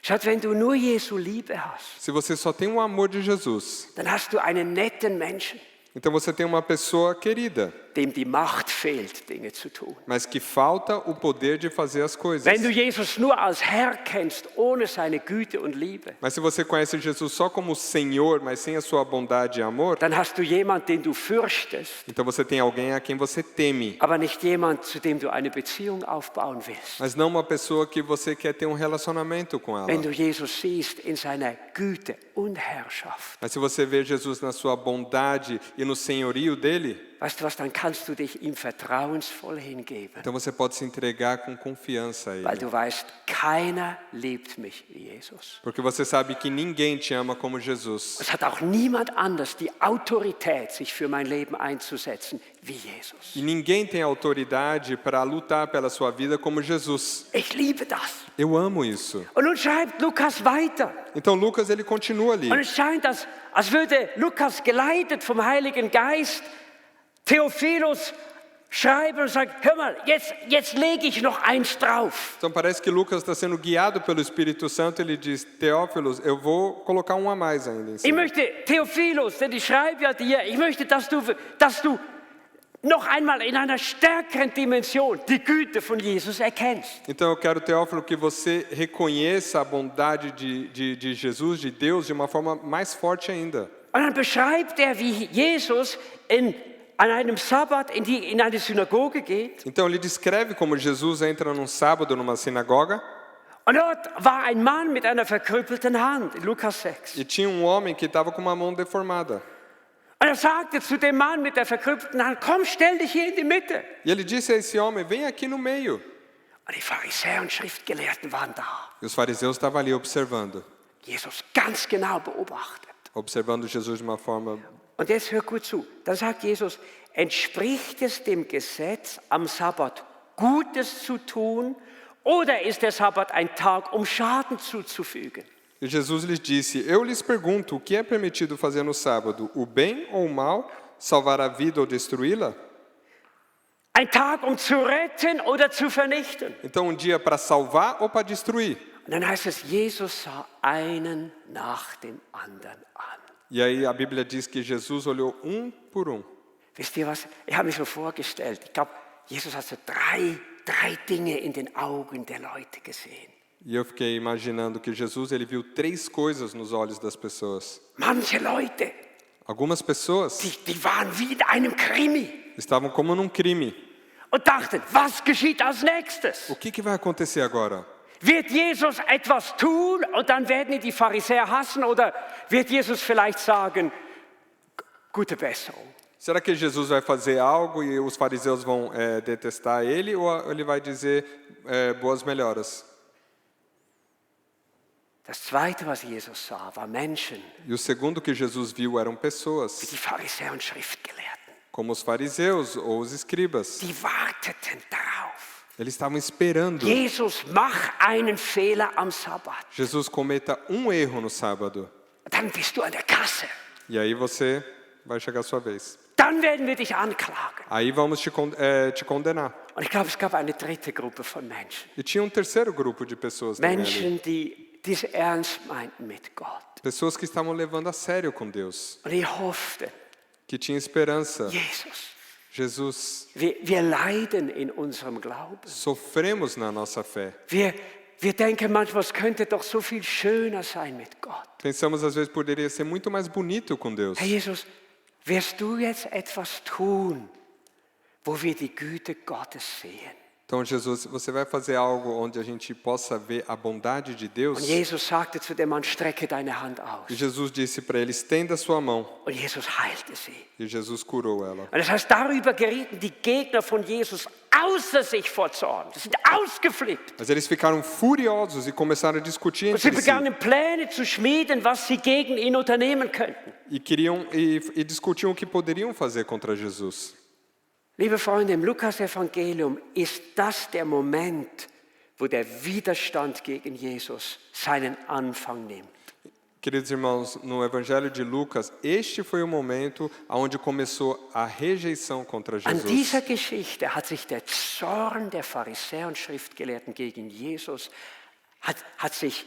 C: Schaut, wenn du nur Jesu Liebe hast,
B: Se você só tem o amor de Jesus,
C: dann hast du einen netten Menschen,
B: então você tem uma pessoa querida,
C: dem die Macht fehlt, Dinge zu tun.
B: mas que falta o poder de fazer as coisas.
C: Wenn du Jesus nur als Herr kennst, ohne seine Güte und Liebe,
B: Mas se você conhece Jesus só como Senhor, mas sem a sua bondade e amor,
C: dann hast du jemanden, den du fürchtest,
B: então você tem alguém a quem você teme,
C: aber nicht jemand, zu dem du eine Beziehung aufbauen willst.
B: mas não uma pessoa que você quer ter um relacionamento com ela.
C: Wenn du Jesus siehst in seiner Güte und Herrschaft,
B: Mas se você vê Jesus na sua bondade e no senhorio dele,
C: weißt du was, dann kannst du dich ihm vertrauensvoll hingeben,
B: Então você pode se entregar com confiança a
C: weil
B: Ele.
C: du weißt, keiner liebt mich wie Jesus.
B: Porque você sabe que ninguém te ama como Jesus.
C: Es hat auch niemand anders die Autorität, sich für mein Leben einzusetzen, wie Jesus.
B: E ninguém tem autoridade para lutar pela sua vida como Jesus.
C: Ich liebe das.
B: Eu amo isso.
C: Und nun schreibt Lukas weiter.
B: Então Lucas ele continua ali.
C: Und es scheint, als würde Lukas geleitet vom Heiligen Geist Theophilus schreiben und sagen, hör mal, jetzt lege ich noch eins drauf.
B: Então parece que Lucas está sendo guiado pelo Espírito Santo. Ele diz, Teófilos, eu vou colocar um a mais ainda em
C: Ich
B: cima.
C: möchte, Theophilus, denn ich schreibe ja dir, ich möchte, dass du noch einmal in einer stärkeren Dimension die Güte von Jesus erkennst.
B: Então eu quero, Teófilo, que você reconheça a bondade de Jesus, de Deus, de uma forma mais forte ainda.
C: Und dann beschreibt wie Jesus an einem Sabbat in eine Synagoge geht.
B: Então ele descreve como Jesus entra num sábado numa sinagoga
C: Und dort war ein Mann mit einer verkrüppelten Hand, in Lukas 6.
B: e tinha um homem que estava com uma mão deformada.
C: Und sagte zu dem Mann mit der verkrüppelten Hand, komm, stell dich hier in die Mitte.
B: E ele disse a esse homem, vem aqui no meio.
C: Und die Pharisäer und Schriftgelehrten waren da.
B: E os fariseus estavam ali observando.
C: Jesus ganz genau beobachtet.
B: Observando Jesus de uma forma...
C: Und jetzt hör gut zu. Dann sagt Jesus, entspricht es dem Gesetz, am Sabbat Gutes zu tun, oder ist der Sabbat ein Tag, um Schaden zuzufügen?
B: E Jesus lhes disse, eu lhes pergunto, o que é permitido fazer no sábado? O bem ou o mal? Salvar a vida ou destruí-la?
C: Ein Tag, um zu retten oder zu vernichten?
B: Então dia para salvar ou para destruir?
C: Und dann heißt es, Jesus sah einen nach dem anderen an.
B: E aí a Bíblia diz que Jesus olhou por um.
C: Wisst ihr was? Ich habe mir so vorgestellt, ich glaube, Jesus hat so drei Dinge in den Augen der Leute gesehen.
B: E eu fiquei imaginando que Jesus ele viu 3 coisas nos olhos das pessoas.
C: Manche Leute,
B: Algumas pessoas
C: die waren wie in einem Krimi
B: estavam como num crime.
C: und dachten, was geschieht als nächstes?
B: O que vai acontecer agora?
C: Wird Jesus etwas tun und dann werden ihn die Pharisäer hassen oder wird Jesus vielleicht sagen, gute Besserung?
B: Será que Jesus vai fazer algo e os fariseus vão detestar ele ou ele vai dizer boas melhoras?
C: Das Zweite, was Jesus sah, war Menschen,
B: E o segundo que Jesus viu eram
C: wie
B: pessoas,
C: die Pharisäer und Schriftgelehrten.
B: como os fariseus ou os escribas.
C: Die warteten darauf.
B: Eles estavam esperando.
C: Jesus, mach einen Fehler am Sabbat.
B: Jesus cometa um erro no sábado.
C: Dann bist du an der Kasse.
B: E aí você vai chegar a sua vez.
C: Dann werden wir dich anklagen.
B: Aí vamos te condenar.
C: Und ich glaube, es gab eine dritte Gruppe von Menschen.
B: E tinha um terceiro grupo de pessoas também ali.
C: Menschen, die es ernst meinten mit Gott.
B: Pessoas que estavam levando a sério com Deus.
C: Und die hofften,
B: Que tinham esperança.
C: Jesus,
B: Jesus,
C: wir leiden in unserem Glauben.
B: sofremos na nossa fé.
C: Wir denken manchmal, es könnte doch so viel schöner sein mit Gott.
B: Pensamos às vezes poderia ser muito mais bonito com Deus.
C: Herr Jesus, wirst du jetzt etwas tun, wo wir die Güte Gottes sehen?
B: Então, Jesus, você vai fazer algo onde a gente possa ver a bondade de Deus?
C: Und Jesus sagte zu dem Mann, strecke deine Hand aus.
B: E Jesus disse para ele, estenda sua mão.
C: Und Jesus heilte sie.
B: E Jesus curou ela.
C: Und das heißt, darüber gerieten die Gegner von Jesus außer sich vor Zorn. Sie sind ausgeflippt.
B: Mas eles ficaram furiosos e começaram a discutir
C: Und sie
B: entre si.
C: begannen Pläne zu schmieden, was sie gegen ihn unternehmen könnten.
B: E discutiam o que poderiam fazer contra Jesus.
C: Liebe Freunde, im Lukas-Evangelium ist das der Moment, wo der Widerstand gegen Jesus seinen Anfang nimmt.
B: Queridos irmãos, no Evangelho de Lucas, este foi o momento onde começou a rejeição contra
C: An
B: Jesus.
C: dieser Geschichte hat sich der Zorn der Pharisäer und Schriftgelehrten gegen Jesus hat sich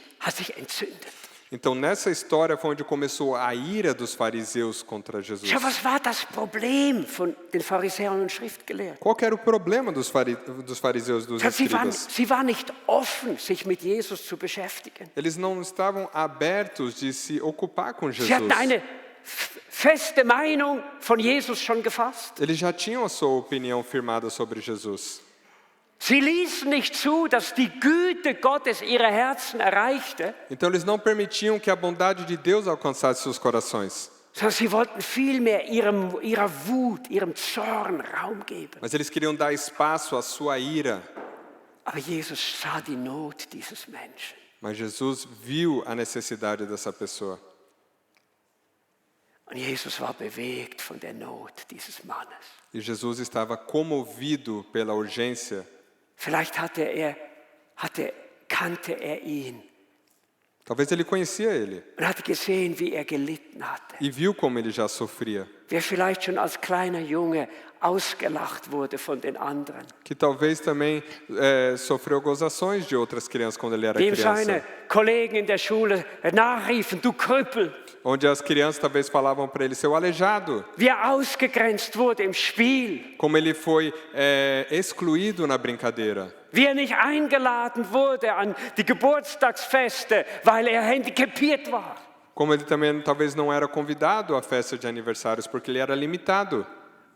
C: entzündet.
B: Então, nessa história foi onde começou a ira dos fariseus contra Jesus.
C: Schau, was war das Problem von den Pharisäern und Schriftgelehrten?
B: Qual que era o problema dos fariseus, dos
C: Sie
B: escribas?
C: waren nicht offen, sich mit Jesus zu beschäftigen.
B: Eles não estavam abertos de se ocupar com
C: Sie
B: Jesus.
C: hatten eine feste Meinung von Jesus schon gefasst.
B: Eles já tinham a sua opinião firmada sobre Jesus.
C: Sie ließen nicht zu, dass die Güte Gottes ihre Herzen erreichte.
B: Então eles não permitiam que a bondade de Deus alcançasse seus corações.
C: sondern sie wollten vielmehr ihrer Wut, ihrem Zorn Raum geben.
B: Mas eles queriam dar espaço à sua ira.
C: Aber Jesus sah die Not dieses Menschen.
B: Mas Jesus viu a necessidade dessa pessoa.
C: Und Jesus war bewegt von der Not dieses Mannes.
B: E Jesus estava comovido pela urgência.
C: Vielleicht kannte er ihn
B: Talvez ele conhecia ele
C: und hatte gesehen, wie er gelitten hatte.
B: e viu como ele já sofria.
C: Wer vielleicht schon als kleiner Junge ausgelacht wurde von den anderen.
B: Que talvez também sofreu gozações de outras crianças quando ele era
C: Dem
B: criança.
C: seine Kollegen in der Schule nachriefen, du Krüppel.
B: Onde as crianças talvez falavam para ele, seu aleijado.
C: Wie er ausgegrenzt wurde im Spiel.
B: Como ele foi excluído na brincadeira.
C: Wie er nicht eingeladen wurde an die Geburtstagsfeste, weil er handicapiert war.
B: Como ele também talvez não era convidado à festa de aniversários porque ele era limitado.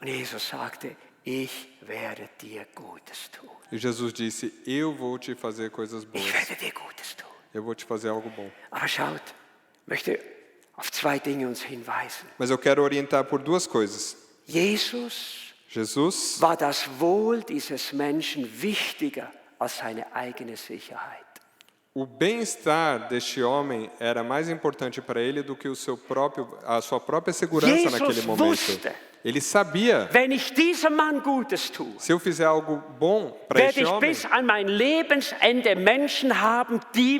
C: Und Jesus sagte, ich werde dir Gutes tun.
B: E Jesus disse, eu vou te fazer coisas boas.
C: Ich werde dir Gutes tun.
B: Eu vou te fazer algo bom.
C: Aber schaut, ich möchte auf zwei Dinge uns hinweisen.
B: Mas eu quero orientar por duas coisas.
C: Jesus
B: Jesus
C: war das Wohl dieses Menschen wichtiger als seine eigene Sicherheit.
B: O bem-estar deste homem era mais importante para ele do que a sua própria segurança
C: Jesus
B: naquele momento.
C: wusste,
B: Ele sabia,
C: wenn ich diesem Mann Gutes tue,
B: se eu fizer algo bom para
C: werde
B: este
C: ich
B: homem,
C: bis an mein Lebensende Menschen haben, die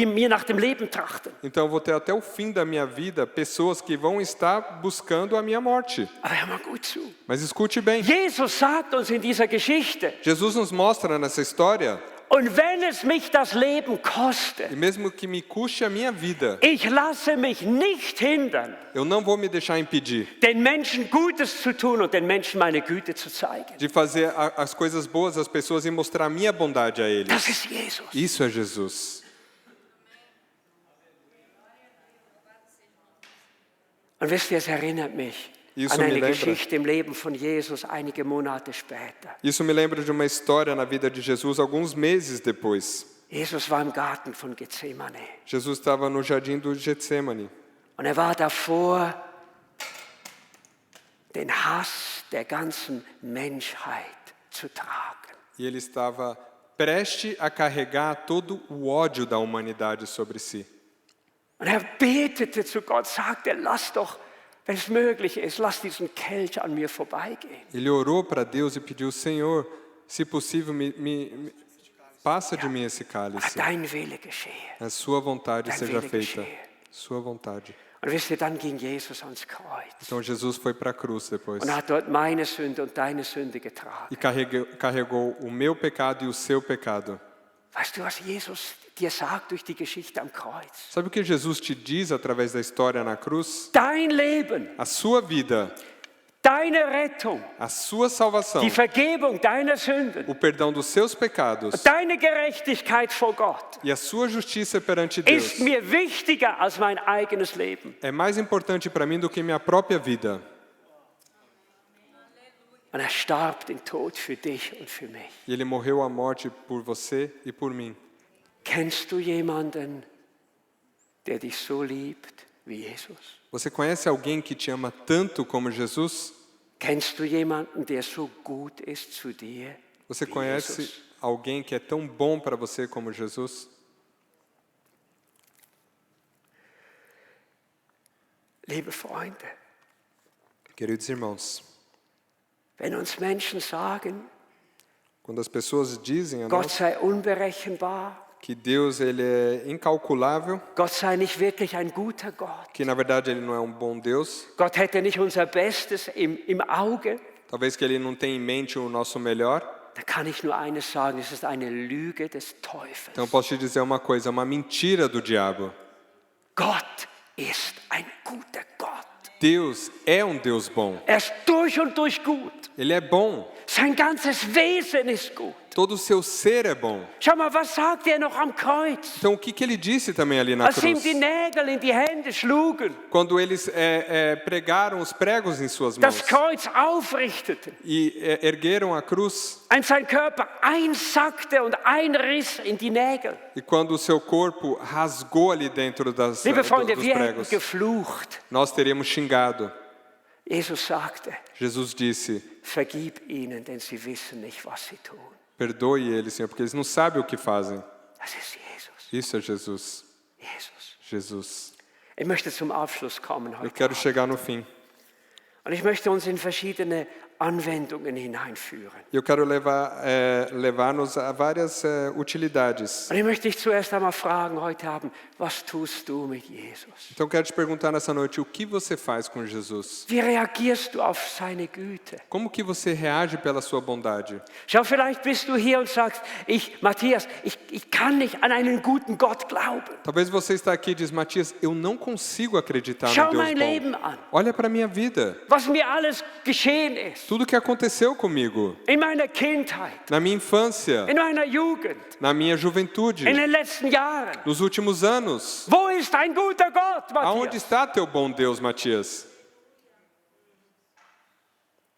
C: mir nach dem Leben trachten.
B: então eu vou ter até o fim da minha vida pessoas que vão estar buscando a minha morte.
C: Aber hör mal gut zu.
B: Mas escute bem,
C: Jesus sagt uns in dieser Geschichte,
B: Jesus nos mostra nessa história,
C: und wenn es mich das Leben koste,
B: e mesmo que me custe a minha vida,
C: ich lasse mich nicht hindern,
B: eu não vou me deixar impedir
C: den Menschen Gutes zu tun und den Menschen meine Güte zu zeigen.
B: de fazer as coisas boas às pessoas e mostrar a minha bondade a eles.
C: Das ist Jesus.
B: Isso é Jesus.
C: Und wisst ihr, es erinnert mich
B: Isso
C: an
B: me
C: eine
B: lembra.
C: Geschichte im Leben von Jesus einige Monate später.
B: Isso me lembra de uma história na vida de Jesus alguns meses depois.
C: Jesus war im Garten von Gethsemane
B: Jesus estava no jardim do Getsemane.
C: und er war davor, den Hass der ganzen Menschheit zu tragen.
B: E ele estava prestes a carregar todo o ódio da humanidade sobre si.
C: Und er betete zu Gott, sagte, lass doch, wenn es möglich ist, lass diesen Kelch an mir vorbeigehen.
B: Ele orou para Deus e pediu, Senhor, se possível, passa de mim esse
C: Aber
B: cálice.
C: dein Wille geschehe.
B: A sua vontade
C: Dein
B: seja
C: Wille
B: feita.
C: geschehe.
B: Sua vontade.
C: Und wisst ihr, dann ging Jesus ans Kreuz
B: Então Jesus foi para a cruz depois.
C: und hat dort meine Sünde und deine Sünde getragen.
B: E carregou o meu pecado e o seu pecado.
C: Weißt du, was Jesus dir sagt durch die Geschichte am Kreuz?
B: Sabe o que Jesus te diz através da história na cruz?
C: Dein Leben,
B: A sua vida,
C: deine Rettung,
B: a sua salvação,
C: die Vergebung deiner Sünden,
B: o perdão dos seus pecados
C: deine Gerechtigkeit vor Gott
B: e a sua justiça perante
C: ist
B: Deus
C: mir wichtiger als mein eigenes Leben.
B: é mais importante para mim do que minha própria vida.
C: Und er starb den Tod für dich und für mich.
B: E ele morreu a morte por você e por mim.
C: Kennst du jemanden, der dich so liebt wie Jesus?
B: Você conhece alguém que te ama tanto como Jesus?
C: Kennst du jemanden, der so gut ist zu dir
B: Você
C: wie
B: conhece
C: Jesus?
B: alguém que é tão bom para você como Jesus?
C: Liebe Freunde,
B: Queridos irmãos,
C: wenn uns Menschen sagen,
B: quando as pessoas dizem a
C: Gott
B: nós
C: sei unberechenbar,
B: que Deus ele é incalculável,
C: Gott sei nicht wirklich ein guter Gott,
B: que na verdade ele não é um bom Deus,
C: Gott hätte nicht unser Bestes im Auge,
B: talvez que ele não tenha em mente o nosso melhor,
C: dann kann ich nur eines sagen, es ist eine Lüge des Teufels.
B: então eu posso te dizer uma coisa, uma mentira do diabo.
C: Gott ist ein guter Gott.
B: Deus é um Deus bom.
C: Er ist durch und durch gut.
B: Ele é bom.
C: Sein ganzes Wesen ist gut.
B: Todo o seu ser é bom.
C: Schau mal, was sagt er noch am Kreuz?
B: Então o que ele disse também ali na
C: Als ihm
B: cruz?
C: die Nägel in die Hände schlugen,
B: Quando eles pregaram os pregos em suas mãos
C: das Kreuz aufrichteten,
B: e ergueram a cruz,
C: und sein Körper einsackte und einriss in die Nägel.
B: e quando o seu corpo rasgou ali dentro
C: Liebe Freunde,
B: dos
C: wir hätten
B: pregos,
C: geflucht.
B: nós teríamos xingado.
C: Jesus sagte,
B: Jesus disse:
C: vergib ihnen, denn sie wissen nicht, was sie tun.
B: perdoe eles, Senhor, porque eles não sabem o que fazem.
C: Das ist Jesus.
B: Isso é Jesus.
C: Jesus.
B: Jesus.
C: Ich möchte zum Abschluss kommen
B: Eu
C: heute
B: quero
C: Abend.
B: chegar no fim.
C: Und ich möchte uns in verschiedene Anwendungen hineinführen.
B: Eu quero levar-nos a várias utilidades.
C: Und ich möchte dich zuerst einmal fragen heute Abend, was tust du mit Jesus?
B: Então eu quero te perguntar nessa noite, o que você faz com Jesus?
C: Wie reagierst du auf seine Güte?
B: Como que você reage pela sua bondade?
C: Schau, vielleicht bist du hier und sagst, Matthias, ich kann nicht an einen guten Gott glauben.
B: Talvez você está aqui e diz: Matias, eu não consigo acreditar
C: Schau
B: no Deus
C: mein Leben
B: bom.
C: an,
B: Olha para a minha vida,
C: was mir alles geschehen ist.
B: tudo que aconteceu comigo,
C: In meiner Kindheit,
B: na minha infância,
C: in meiner Jugend,
B: na minha juventude,
C: in den letzten Jahren.
B: nos últimos anos.
C: Wo ist ein guter Gott,
B: Aonde
C: Matthias?
B: está teu bom Deus, Matias?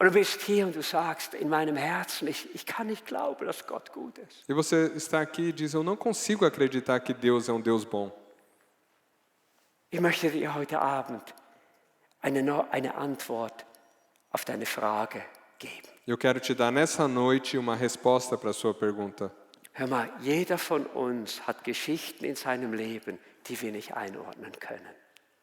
C: Und du bist hier und du sagst in meinem Herzen, ich kann nicht glauben, dass Gott gut ist.
B: E você está aqui e diz: eu não consigo acreditar que Deus é um Deus bom.
C: Ich möchte dir heute Abend eine Antwort auf deine Frage geben.
B: Eu quero te dar nessa noite uma resposta para a sua pergunta.
C: Hör mal, jeder von uns hat Geschichten in seinem Leben, die wir nicht einordnen können.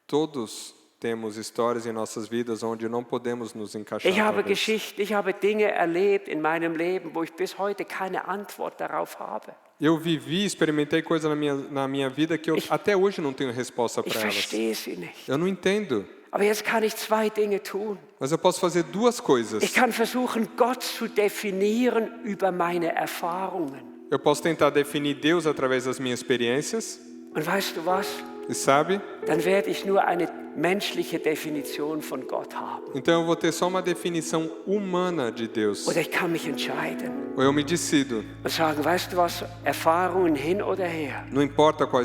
B: Todos temos histórias em nossas vidas onde não podemos nos encaixar.
C: Ich habe
B: talvez.
C: Geschichten, ich habe Dinge erlebt in meinem Leben, wo ich bis heute keine Antwort darauf habe.
B: Eu vivi, experimentei coisas na minha vida que eu até hoje não tenho resposta
C: Ich
B: para elas.
C: verstehe sie nicht.
B: Eu não entendo,
C: Aber jetzt kann ich zwei Dinge tun.
B: mas eu posso fazer duas coisas.
C: Ich kann versuchen, Gott zu definieren über meine Erfahrungen.
B: Eu posso tentar definir Deus através das minhas experiências,
C: Und weißt du was?
B: e sabe?
C: Dann werde ich nur eine menschliche Definition von Gott haben.
B: Então eu vou ter só uma definição humana de Deus.
C: Oder ich kann mich entscheiden
B: Ou eu me decido.
C: und sagen, weißt du was, Erfahrungen hin oder her.
B: Não importa qual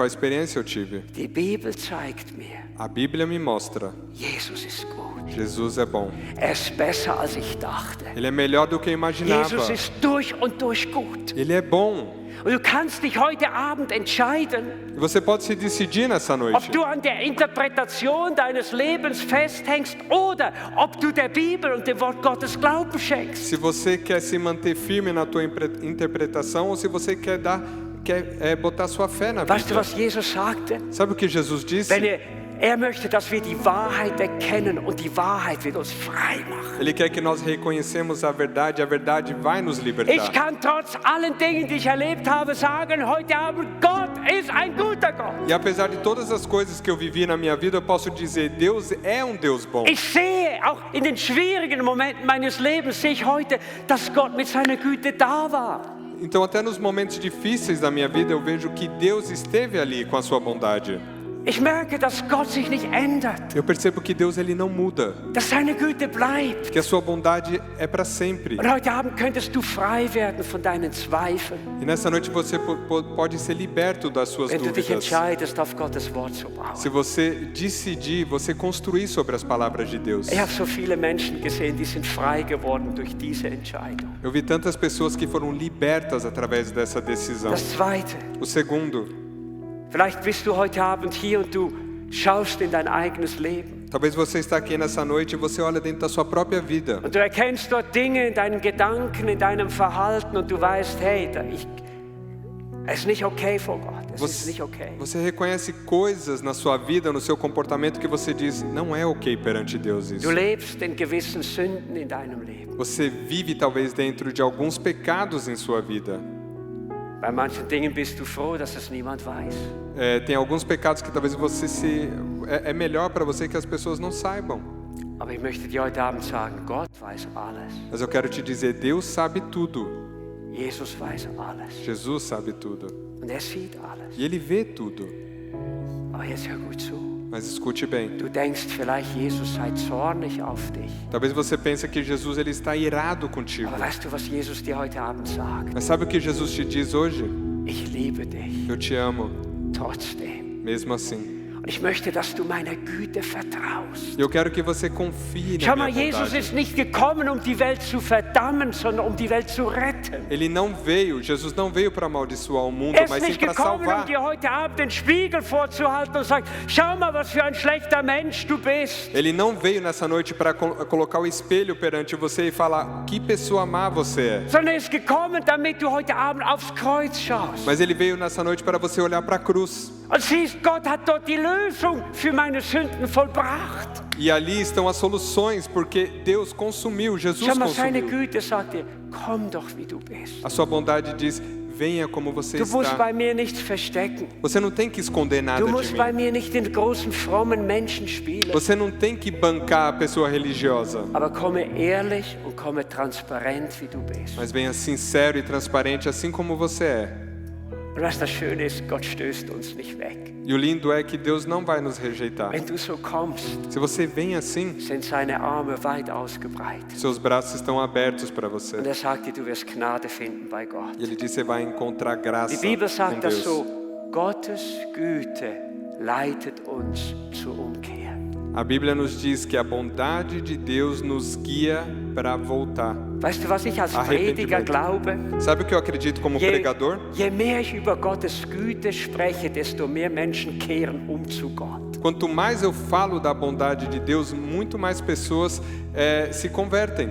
B: experiência eu tive.
C: Die Bibel zeigt mir,
B: A Bíblia me mostra.
C: Jesus ist gut.
B: Jesus é bom.
C: Ist besser, als ich dachte.
B: Ele é melhor do que eu imaginava.
C: Jesus ist durch und durch gut.
B: Ele é bom.
C: Und du kannst dich heute Abend entscheiden,
B: E você pode se decidir nessa noite.
C: ob du an der Interpretation deines Lebens festhängst oder ob du der Bibel und dem Wort Gottes Glauben schenkst.
B: Se você quer se manter firme na tua interpretação ou se você quer botar sua fé na
C: Weißt du,
B: Bíblia.
C: was Jesus sagte?
B: Sabe o que Jesus disse?
C: Er möchte, dass wir die Wahrheit erkennen und die Wahrheit wird uns frei machen.
B: Ele quer que nós reconhecemos a verdade vai nos
C: Ich
B: libertar.
C: kann trotz allen Dingen, die ich erlebt habe, sagen, heute Abend, Gott ist ein guter Gott.
B: E apesar de todas as coisas que eu vivi na minha vida, eu posso dizer, Deus é um Deus bom.
C: Ich sehe, auch in den schwierigen Momenten meines Lebens, sehe ich heute, dass Gott mit seiner Güte da war.
B: Então até nos momentos difíceis da minha vida, eu vejo que Deus esteve ali com a sua bondade.
C: Ich merke, dass Gott sich nicht ändert,
B: Eu percebo que Deus ele não muda,
C: dass seine Güte bleibt.
B: que a sua bondade é para sempre.
C: Und heute Abend könntest du frei werden von deinen Zweifeln,
B: E nessa noite você pode ser liberto das suas
C: wenn du dich
B: dúvidas.
C: entscheidest, auf Gottes Wort zu bauen.
B: Se você decidir, você construir sobre as palavras de Deus.
C: Ich habe so viele Menschen gesehen, die sind frei geworden durch diese Entscheidung.
B: Eu vi tantas pessoas que foram libertas através dessa decisão.
C: Das Zweite,
B: O segundo,
C: vielleicht bist du heute Abend hier und du schaust in dein eigenes Leben.
B: talvez você está aqui nessa noite e você olha dentro da sua própria vida.
C: Und du erkennst dort Dinge in deinen Gedanken, in deinem Verhalten und du weißt, hey, es ist nicht okay vor Gott. Es ist nicht okay.
B: Você reconhece coisas na sua vida, no seu comportamento que você diz, não é ok perante Deus isso.
C: Du lebst in gewissen Sünden in deinem Leben.
B: Você vive talvez dentro de alguns pecados em sua vida.
C: Bei manchen Dingen bist du froh, dass es niemand weiß.
B: Tem alguns pecados que talvez é melhor para você que as pessoas não saibam.
C: Aber ich möchte dir heute Abend sagen, Gott weiß alles.
B: Mas eu quero te dizer, Deus sabe tudo.
C: Jesus weiß alles.
B: Jesus sabe tudo.
C: Und er sieht alles.
B: E Ele vê tudo.
C: Aber jetzt hör gut zu.
B: Mas escute bem.
C: Du denkst vielleicht, Jesus sei zornig auf dich.
B: Talvez você pense que Jesus ele está irado contigo.
C: Aber weißt du, was Jesus dir heute Abend sagt?
B: Mas sabe o que Jesus te diz hoje?
C: Ich liebe dich,
B: Eu te amo,
C: trotzdem.
B: mesmo assim.
C: Und ich möchte, dass du meiner Güte vertraust.
B: Eu quero que você confie na
C: Schau mal,
B: minha
C: Jesus
B: bondade.
C: ist nicht gekommen, um die Welt zu verdammen, sondern um die Welt zu retten.
B: Jesus não veio para amaldiçoar o mundo,
C: Er ist
B: mas sim
C: nicht
B: para
C: gekommen, um
B: salvar.
C: dir heute Abend den Spiegel vorzuhalten und sagt, schau mal, was für ein schlechter Mensch du bist.
B: Ele não veio nessa noite para colocar o espelho perante você e falar que pessoa má você é.
C: Sondern er ist gekommen, damit du heute Abend aufs Kreuz schaust.
B: Mas ele veio nessa noite para você olhar para a cruz.
C: Und siehst, Gott hat dort die Lösung für meine Sünden vollbracht.
B: E ali estão as soluções, porque Deus consumiu, Jesus
C: Schau mal, seine
B: consumiu.
C: Güte sagt dir, komm doch, wie du bist.
B: A sua bondade diz, venha como você
C: Du musst
B: está.
C: bei mir nichts verstecken.
B: Você não tem que esconder nada
C: Du
B: de
C: musst bei
B: mim.
C: mir nicht den großen, frommen Menschen spielen.
B: Você não tem que bancar a pessoa religiosa.
C: Aber komme ehrlich und komme transparent, wie du bist.
B: Mas venha sincero e transparente assim como você é.
C: Und was das Schöne ist, Gott stößt uns nicht weg.
B: E o lindo é que Deus não vai nos rejeitar.
C: Wenn du so kommst,
B: Se você vem assim,
C: sind seine Arme weit ausgebreitet.
B: seus braços estão abertos para você.
C: Und er sagt dir, du wirst Gnade finden bei Gott.
B: E ele diz, você vai encontrar graça
C: Die Bibel
B: com
C: sagt das
B: Deus.
C: so, Gottes Güte leitet uns zur Umkehr.
B: A Bíblia nos diz que a bondade de Deus nos guia para voltar.
C: Weißt du, was ich als Prediger
B: Arrependimento.
C: glaube?
B: Sabe o que eu acredito como pregador?
C: Je mehr ich über Gottes Güte spreche, desto mehr Menschen kehren zu Gott.
B: Quanto mais eu falo da bondade de Deus, muito mais pessoas se convertem.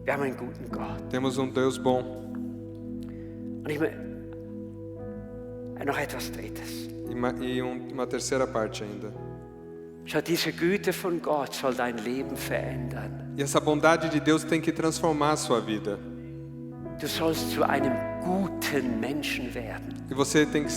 C: Wir haben einen guten Gott.
B: Temos um Deus bom.
C: Und noch etwas Drittes.
B: E uma terceira parte ainda.
C: Schau, diese Güte von Gott soll dein Leben verändern.
B: E essa bondade de Deus tem que transformar a sua vida.
C: Du sollst zu einem guten Menschen werden.
B: E você tem que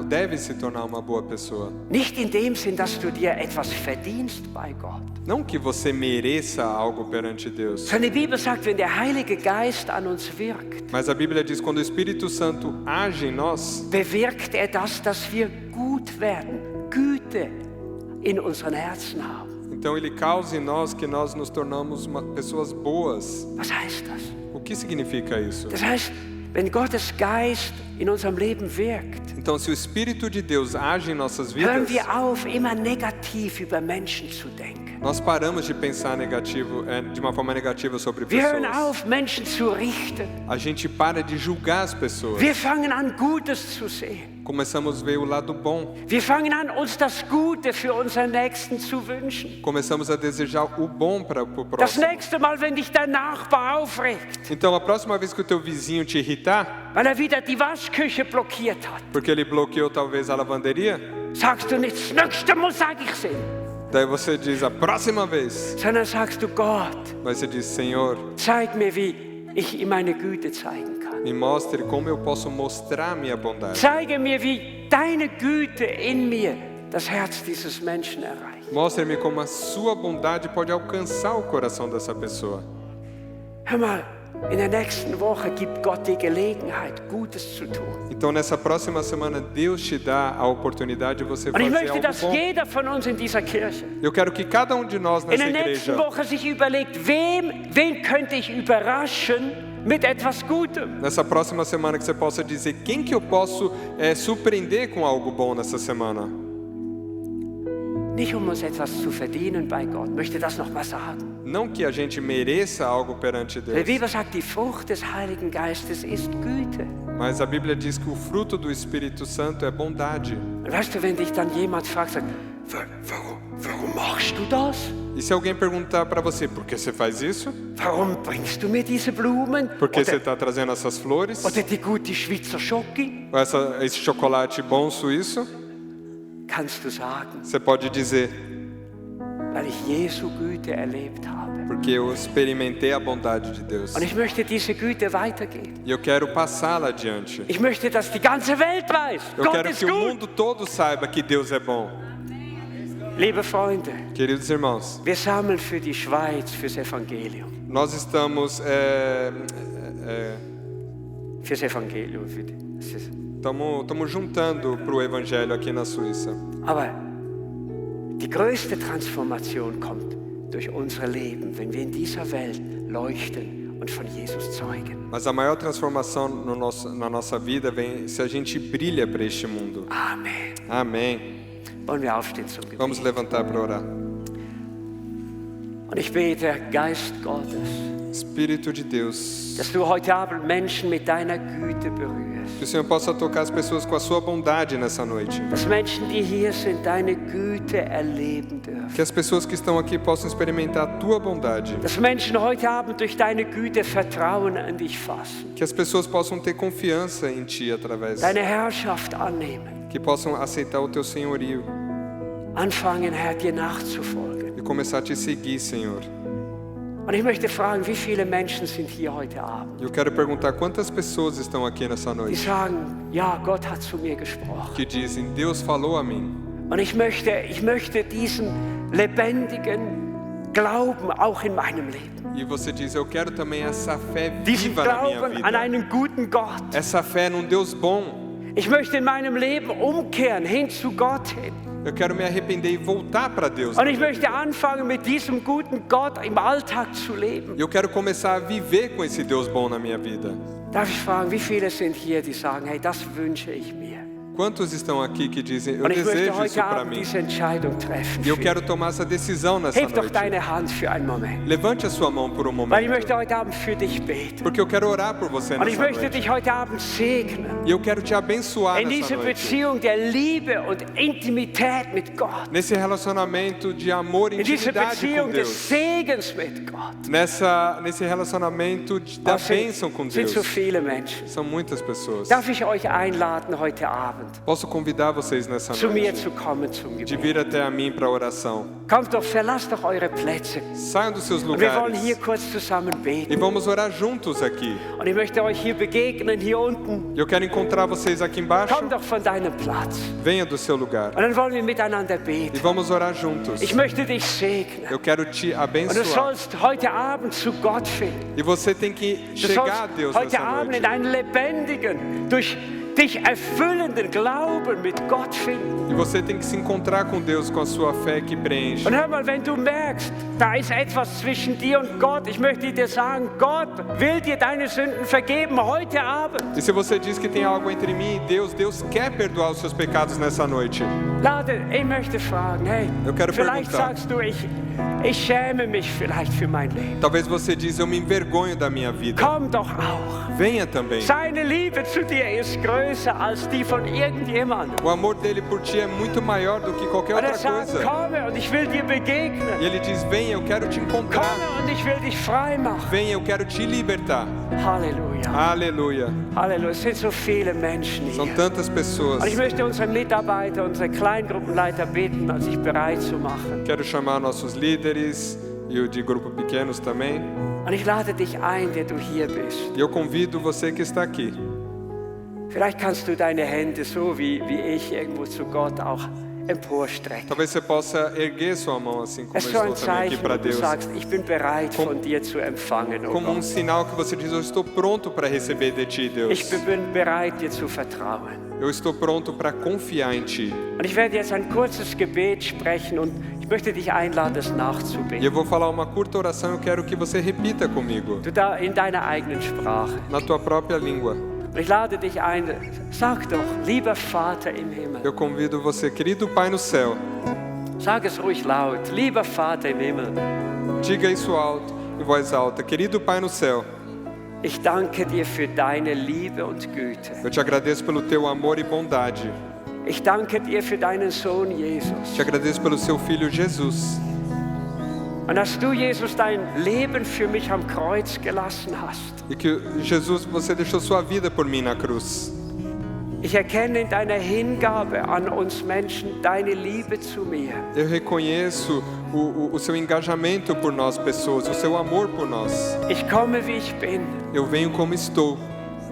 B: deve se tornar uma boa pessoa.
C: Nicht in dem Sinn, dass du dir etwas verdienst bei Gott.
B: Não que você mereça algo perante Deus.
C: Sondern die Bibel sagt, wenn der Heilige Geist an uns wirkt,
B: Mas a Bíblia diz, quando o Espírito Santo age em nós,
C: bewirkt er das, dass wir gut werden, Güte in unseren Herzen haben.
B: então Ele causa em nós que nós nos tornamos pessoas boas.
C: Was heißt das?
B: O que significa isso?
C: Das heißt, wenn Gottes Geist in unserem Leben wirkt,
B: Então, se o Espírito de Deus age em nossas
C: hören
B: vidas,
C: wir auf, immer negativ über Menschen zu denken.
B: nós paramos de pensar negativo, de uma forma negativa sobre
C: Wir hören
B: pessoas.
C: auf, Menschen zu richten.
B: A gente para de julgar as pessoas.
C: Wir fangen an, Gutes zu sehen.
B: Começamos a ver o lado bom.
C: Wir fangen an, uns das Gute für unseren Nächsten zu wünschen.
B: Começamos a desejar o bom para o
C: Das
B: próximo.
C: nächste Mal, wenn dich dein Nachbar aufregt,
B: Então, a próxima vez que o teu vizinho te irritar,
C: weil er wieder die Waschküche blockiert hat,
B: porque ele bloqueou talvez a lavanderia,
C: sagst du nicht, das nächste Mal sage ich es ihm,
B: daí você diz, a próxima vez.
C: sondern sagst du, Gott,
B: Mas você diz, Senhor,
C: zeig mir, wie ich ihm meine Güte zeigen kann.
B: me mostre como eu posso mostrar minha bondade.
C: Zeige mir, wie deine Güte in mir das Herz dieses Menschen erreicht.
B: Mostre-me como a sua bondade pode alcançar o coração dessa pessoa.
C: Hör mal, in der nächsten Woche gibt Gott die Gelegenheit, Gutes zu tun.
B: Então, nessa próxima semana, Deus te dá a oportunidade de você
C: Und ich
B: fazer
C: möchte,
B: algo
C: dass
B: bom.
C: jeder von uns in dieser Kirche
B: Eu quero que cada um de nós
C: in
B: nessa
C: der nächsten
B: igreja,
C: Woche sich überlegt, wen könnte ich überraschen mit etwas Gutem?
B: nessa próxima semana, que você possa dizer quem que eu posso surpreender com algo bom nessa semana.
C: Nicht um uns etwas zu verdienen bei Gott, möchte das noch mal sagen.
B: Não que a gente mereça algo perante
C: Die
B: Deus,
C: Bibel sagt, die Frucht des Heiligen Geistes ist Güte.
B: mas a Bíblia diz que o fruto do Espírito Santo é bondade.
C: Und weißt du, wenn dich dann jemand fragt, sagt, warum machst du das?
B: E se alguém perguntar para você, por que você faz isso?
C: Warum bringst du mir diese Blumen?
B: Por que você
C: Oder,
B: está trazendo essas flores?
C: oder die gute Schweizer Schoki?
B: Ou esse chocolate bom suíço?
C: Kannst du sagen,
B: Você pode dizer,
C: weil ich Jesu Güte erlebt habe.
B: porque eu experimentei a bondade de Deus.
C: Und ich möchte diese Güte weitergeben.
B: E eu quero passá-la adiante.
C: Ich möchte, dass die ganze Welt weiß,
B: Eu
C: Gott
B: quero
C: ist
B: que o
C: gut.
B: mundo todo saiba que Deus é bom.
C: Liebe Freunde,
B: Queridos irmãos,
C: wir sammeln für die Schweiz, fürs Evangelium.
B: nós estamos
C: Fürs Evangelium,
B: Estamos juntando para o Evangelho aqui na Suíça.
C: Aber die größte Transformation kommt durch unser Leben, wenn wir in dieser Welt leuchten und von Jesus zeugen.
B: Mas a maior transformação na nossa vida vem se a gente brilha para este mundo.
C: Amen.
B: Amém.
C: Wollen wir aufstehen zum Gebet?
B: Vamos levantar para orar.
C: Und ich bete, Geist Gottes,
B: Espírito de Deus,
C: dass du heute Abend Menschen mit deiner Güte berührst.
B: que o Senhor possa tocar as pessoas com a sua bondade nessa noite.
C: Dass Menschen, die hier sind, deine Güte erleben dürfen.
B: Que as pessoas que estão aqui possam experimentar a tua bondade.
C: Dass Menschen heute Abend durch deine Güte Vertrauen an dich fassen.
B: Que as pessoas possam ter confiança em Ti através.
C: Deine Herrschaft annehmen.
B: Que possam aceitar o Teu senhorio
C: Anfangen, Herr, dir nachzufolgen.
B: e começar a Te seguir, Senhor.
C: Und ich möchte fragen, wie viele Menschen sind hier heute Abend,
B: E eu quero perguntar quantas pessoas estão aqui nessa
C: die
B: noite
C: sagen, ja, Gott hat zu mir gesprochen.
B: que dizem, Deus falou a mim.
C: Und ich möchte diesen lebendigen Glauben auch in meinem Leben.
B: E você diz, eu quero também essa fé
C: Diesen
B: viva na minha
C: Glauben an
B: vida.
C: einen guten Gott.
B: Essa fé num Deus bom.
C: Ich möchte in meinem Leben umkehren, hin zu Gott hin.
B: Eu quero me arrepender e voltar para Deus.
C: Und ich möchte anfangen, mit diesem guten Gott im Alltag zu leben.
B: E eu quero começar a viver com esse Deus bom na minha vida.
C: Darf ich fragen, wie viele sind hier, die sagen, hey, das wünsche ich mir.
B: Quantos estão aqui que dizem, eu
C: Und ich möchte
B: desejo isso
C: heute
B: para
C: Abend
B: mim?
C: diese Entscheidung treffen.
B: E eu quero tomar essa decisão nessa
C: Heb doch
B: noite.
C: deine Hand für einen Moment.
B: Levante a sua mão por um
C: Weil ich
B: momento.
C: möchte heute Abend für dich beten.
B: Porque eu quero orar por você
C: Und ich
B: nessa
C: möchte
B: noite.
C: dich heute Abend segnen.
B: E eu quero te abençoar
C: In
B: nessa
C: diese
B: noite.
C: Beziehung der Liebe und Intimität mit Gott.
B: Nesse relacionamento de amor e
C: In diese
B: intimidade com
C: Beziehung des
B: Deus.
C: Segens mit Gott.
B: Nesse relacionamento da
C: Oh,
B: bênção com
C: sind
B: Deus.
C: so viele Menschen.
B: São muitas pessoas.
C: Darf ich euch einladen heute Abend,
B: Posso convidar vocês nessa
C: zu mir
B: noite
C: zu kommen zum
B: de
C: Gebet?
B: vir até a mim para a oração.
C: Kommt doch, verlasst doch eure Plätze.
B: Saiam dos seus
C: Und wir wollen hier
B: lugares
C: kurz zusammen
B: e
C: beten.
B: vamos orar juntos aqui.
C: Und ich möchte euch hier begegnen, hier unten.
B: Eu quero encontrar vocês aqui embaixo.
C: Komm doch von deinem Platz.
B: Venha do seu lugar
C: Und dann wollen wir miteinander
B: e
C: beten.
B: vamos orar juntos.
C: Ich möchte dich segnen.
B: Eu quero te
C: Und du
B: abençoar.
C: sollst heute Abend zu Gott finden.
B: E você tem que
C: Du
B: chegar
C: sollst
B: a Deus
C: heute
B: nessa
C: Abend
B: noite.
C: in einen lebendigen, durch dich erfüllenden Glauben mit Gott finden.
B: E você tem que se encontrar com Deus com a sua fé que preenche.
C: Und hör mal, wenn du merkst, da ist etwas zwischen dir und Gott, ich möchte dir sagen, Gott will dir deine Sünden vergeben heute Abend.
B: E se você diz que tem algo entre mim e Deus, Deus quer perdoar os seus pecados nessa noite.
C: Lade, ich möchte fragen, hey,
B: Eu quero
C: vielleicht
B: perguntar.
C: sagst du, ich schäme mich vielleicht für mein Leben.
B: Talvez você diz, eu me envergonho da minha vida.
C: Komm doch auch.
B: Venha também.
C: Seine Liebe zu dir ist größer als die von irgendjemandem.
B: O amor dele por ti é muito maior do que qualquer
C: Und er
B: outra
C: sagt,
B: coisa.
C: komme und ich will dir begegnen.
B: E ele diz, venha, eu quero te encontrar.
C: Komme und ich will dich frei machen.
B: Venha, eu quero te libertar.
C: Halleluja.
B: Aleluia.
C: Halleluja. Es sind so viele Menschen
B: São
C: hier.
B: tantas pessoas.
C: Und ich möchte unsere Mitarbeiter, unsere Kleingruppenleiter bitten, sich bereit zu machen.
B: Quero chamar nossos líderes e o de grupo pequenos também.
C: Und ich lade dich ein, der du hier bist.
B: E eu convido você que está aqui.
C: Vielleicht kannst du deine Hände so wie ich irgendwo zu Gott auch emporstrecken.
B: Talvez você possa erguer sua mão assim como
C: Es
B: eu
C: ist so ein
B: estou também aqui
C: Zeichen,
B: para
C: wo du
B: Deus.
C: sagst, ich bin bereit, von dir zu empfangen, oh
B: Como um
C: Gott.
B: sinal que você diz, eu estou pronto para receber de ti, Deus.
C: Ich bin bereit, dir zu vertrauen.
B: Eu estou pronto para confiar em ti.
C: Und ich werde jetzt ein kurzes Gebet sprechen und ich möchte dich einladen, das
B: E eu
C: nachzubeten.
B: vou falar uma curta oração, eu quero que você repita comigo,
C: Du da in deiner eigenen Sprache.
B: na tua própria língua.
C: Und ich lade dich ein, sag doch, lieber Vater im Himmel.
B: Eu convido você, querido Pai no céu,
C: Sag es ruhig laut, lieber Vater im Himmel.
B: diga isso alto, em voz alta, querido Pai no céu,
C: Ich danke dir für deine Liebe und Güte.
B: eu te agradeço pelo teu amor e bondade.
C: Ich danke dir für deinen Sohn Jesus.
B: Te agradeço pelo seu Filho Jesus.
C: Und dass du, Jesus, dein Leben für mich am Kreuz gelassen hast.
B: E que, Jesus, você deixou sua vida por mim na cruz.
C: Ich erkenne in deiner Hingabe an uns Menschen deine Liebe zu mir.
B: Eu reconheço o seu engajamento por nós, pessoas, o seu amor por nós.
C: Ich komme, wie ich bin.
B: Eu venho como estou.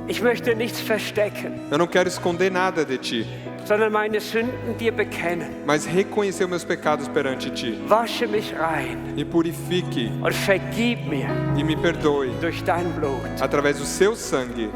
C: Ich möchte nichts verstecken,
B: Eu não quero esconder nada de ti,
C: sondern meine Sünden dir bekennen.
B: mas reconhecer meus pecados perante ti.
C: Wasche mich rein
B: Me purifique
C: und vergib mir
B: e me perdoe
C: durch dein Blut.
B: através do seu sangue.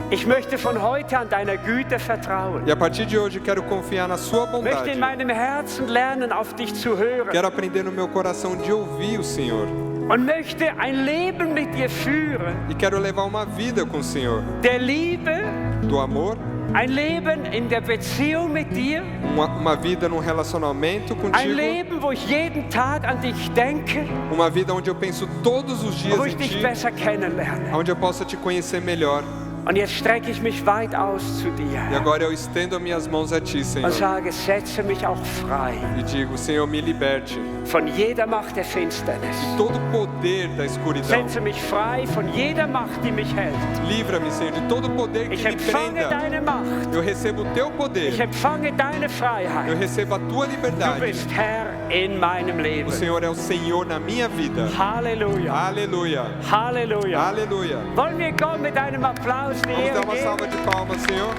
C: Ich möchte von heute an deiner Güte vertrauen.
B: E a partir de hoje quero confiar na sua
C: Ich möchte
B: bondade.
C: in meinem Herzen lernen, auf dich zu hören.
B: Quero aprender no meu coração de ouvir o Senhor.
C: Und möchte ein Leben mit dir führen.
B: E quero levar uma vida com o Senhor.
C: Der Liebe,
B: Do amor,
C: ein Leben in der Beziehung mit dir.
B: uma vida num relacionamento
C: Ein
B: contigo.
C: Leben, wo ich jeden Tag an dich denke,
B: Uma vida onde eu penso todos os dias
C: wo
B: em
C: ich dich
B: ti.
C: besser kennenlerne.
B: Onde eu possa te conhecer melhor.
C: Und jetzt strecke ich mich weit aus zu
B: E
C: dir
B: agora eu estendo minhas mãos a ti, Senhor.
C: und sage, setze mich auch frei
B: E digo, Senhor, me liberte
C: von jeder Macht der Finsternis.
B: de todo o poder da escuridão.
C: Setze mich frei von jeder Macht, die mich hält.
B: Livra-me, Senhor, de todo o poder que
C: Ich
B: me
C: empfange
B: prenda.
C: deine Macht.
B: Eu recebo o teu
C: Ich
B: poder.
C: empfange deine
B: Eu
C: Freiheit.
B: recebo a tua
C: Du
B: liberdade.
C: bist Herr in meinem
B: O
C: Leben.
B: Senhor é o Senhor na minha vida.
C: Halleluja.
B: Aleluia.
C: Halleluja.
B: Aleluia.
C: Wollen wir Gott mit einem Applaus die
B: Vamos
C: Ehre
B: dar uma
C: geben?
B: salva de palmas, Senhor.
C: Oh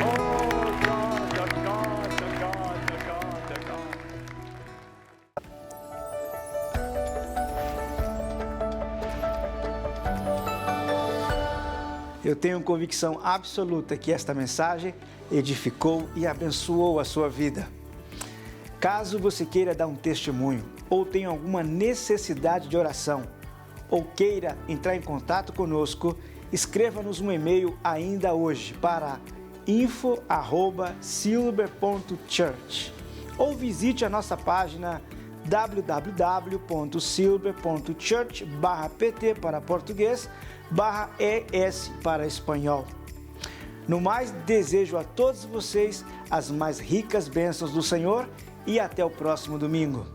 C: Gott, oh Gott, oh Gott, oh Gott, oh Gott.
A: Eu tenho convicção absoluta que esta mensagem edificou e abençoou a sua vida. Caso você queira dar um testemunho ou tenha alguma necessidade de oração ou queira entrar em contato conosco, escreva-nos um e-mail ainda hoje para info@silver.church ou visite a nossa página www.silver.church/pt para português /ES para espanhol. No mais, desejo a todos vocês as mais ricas bênçãos do Senhor e até o próximo domingo.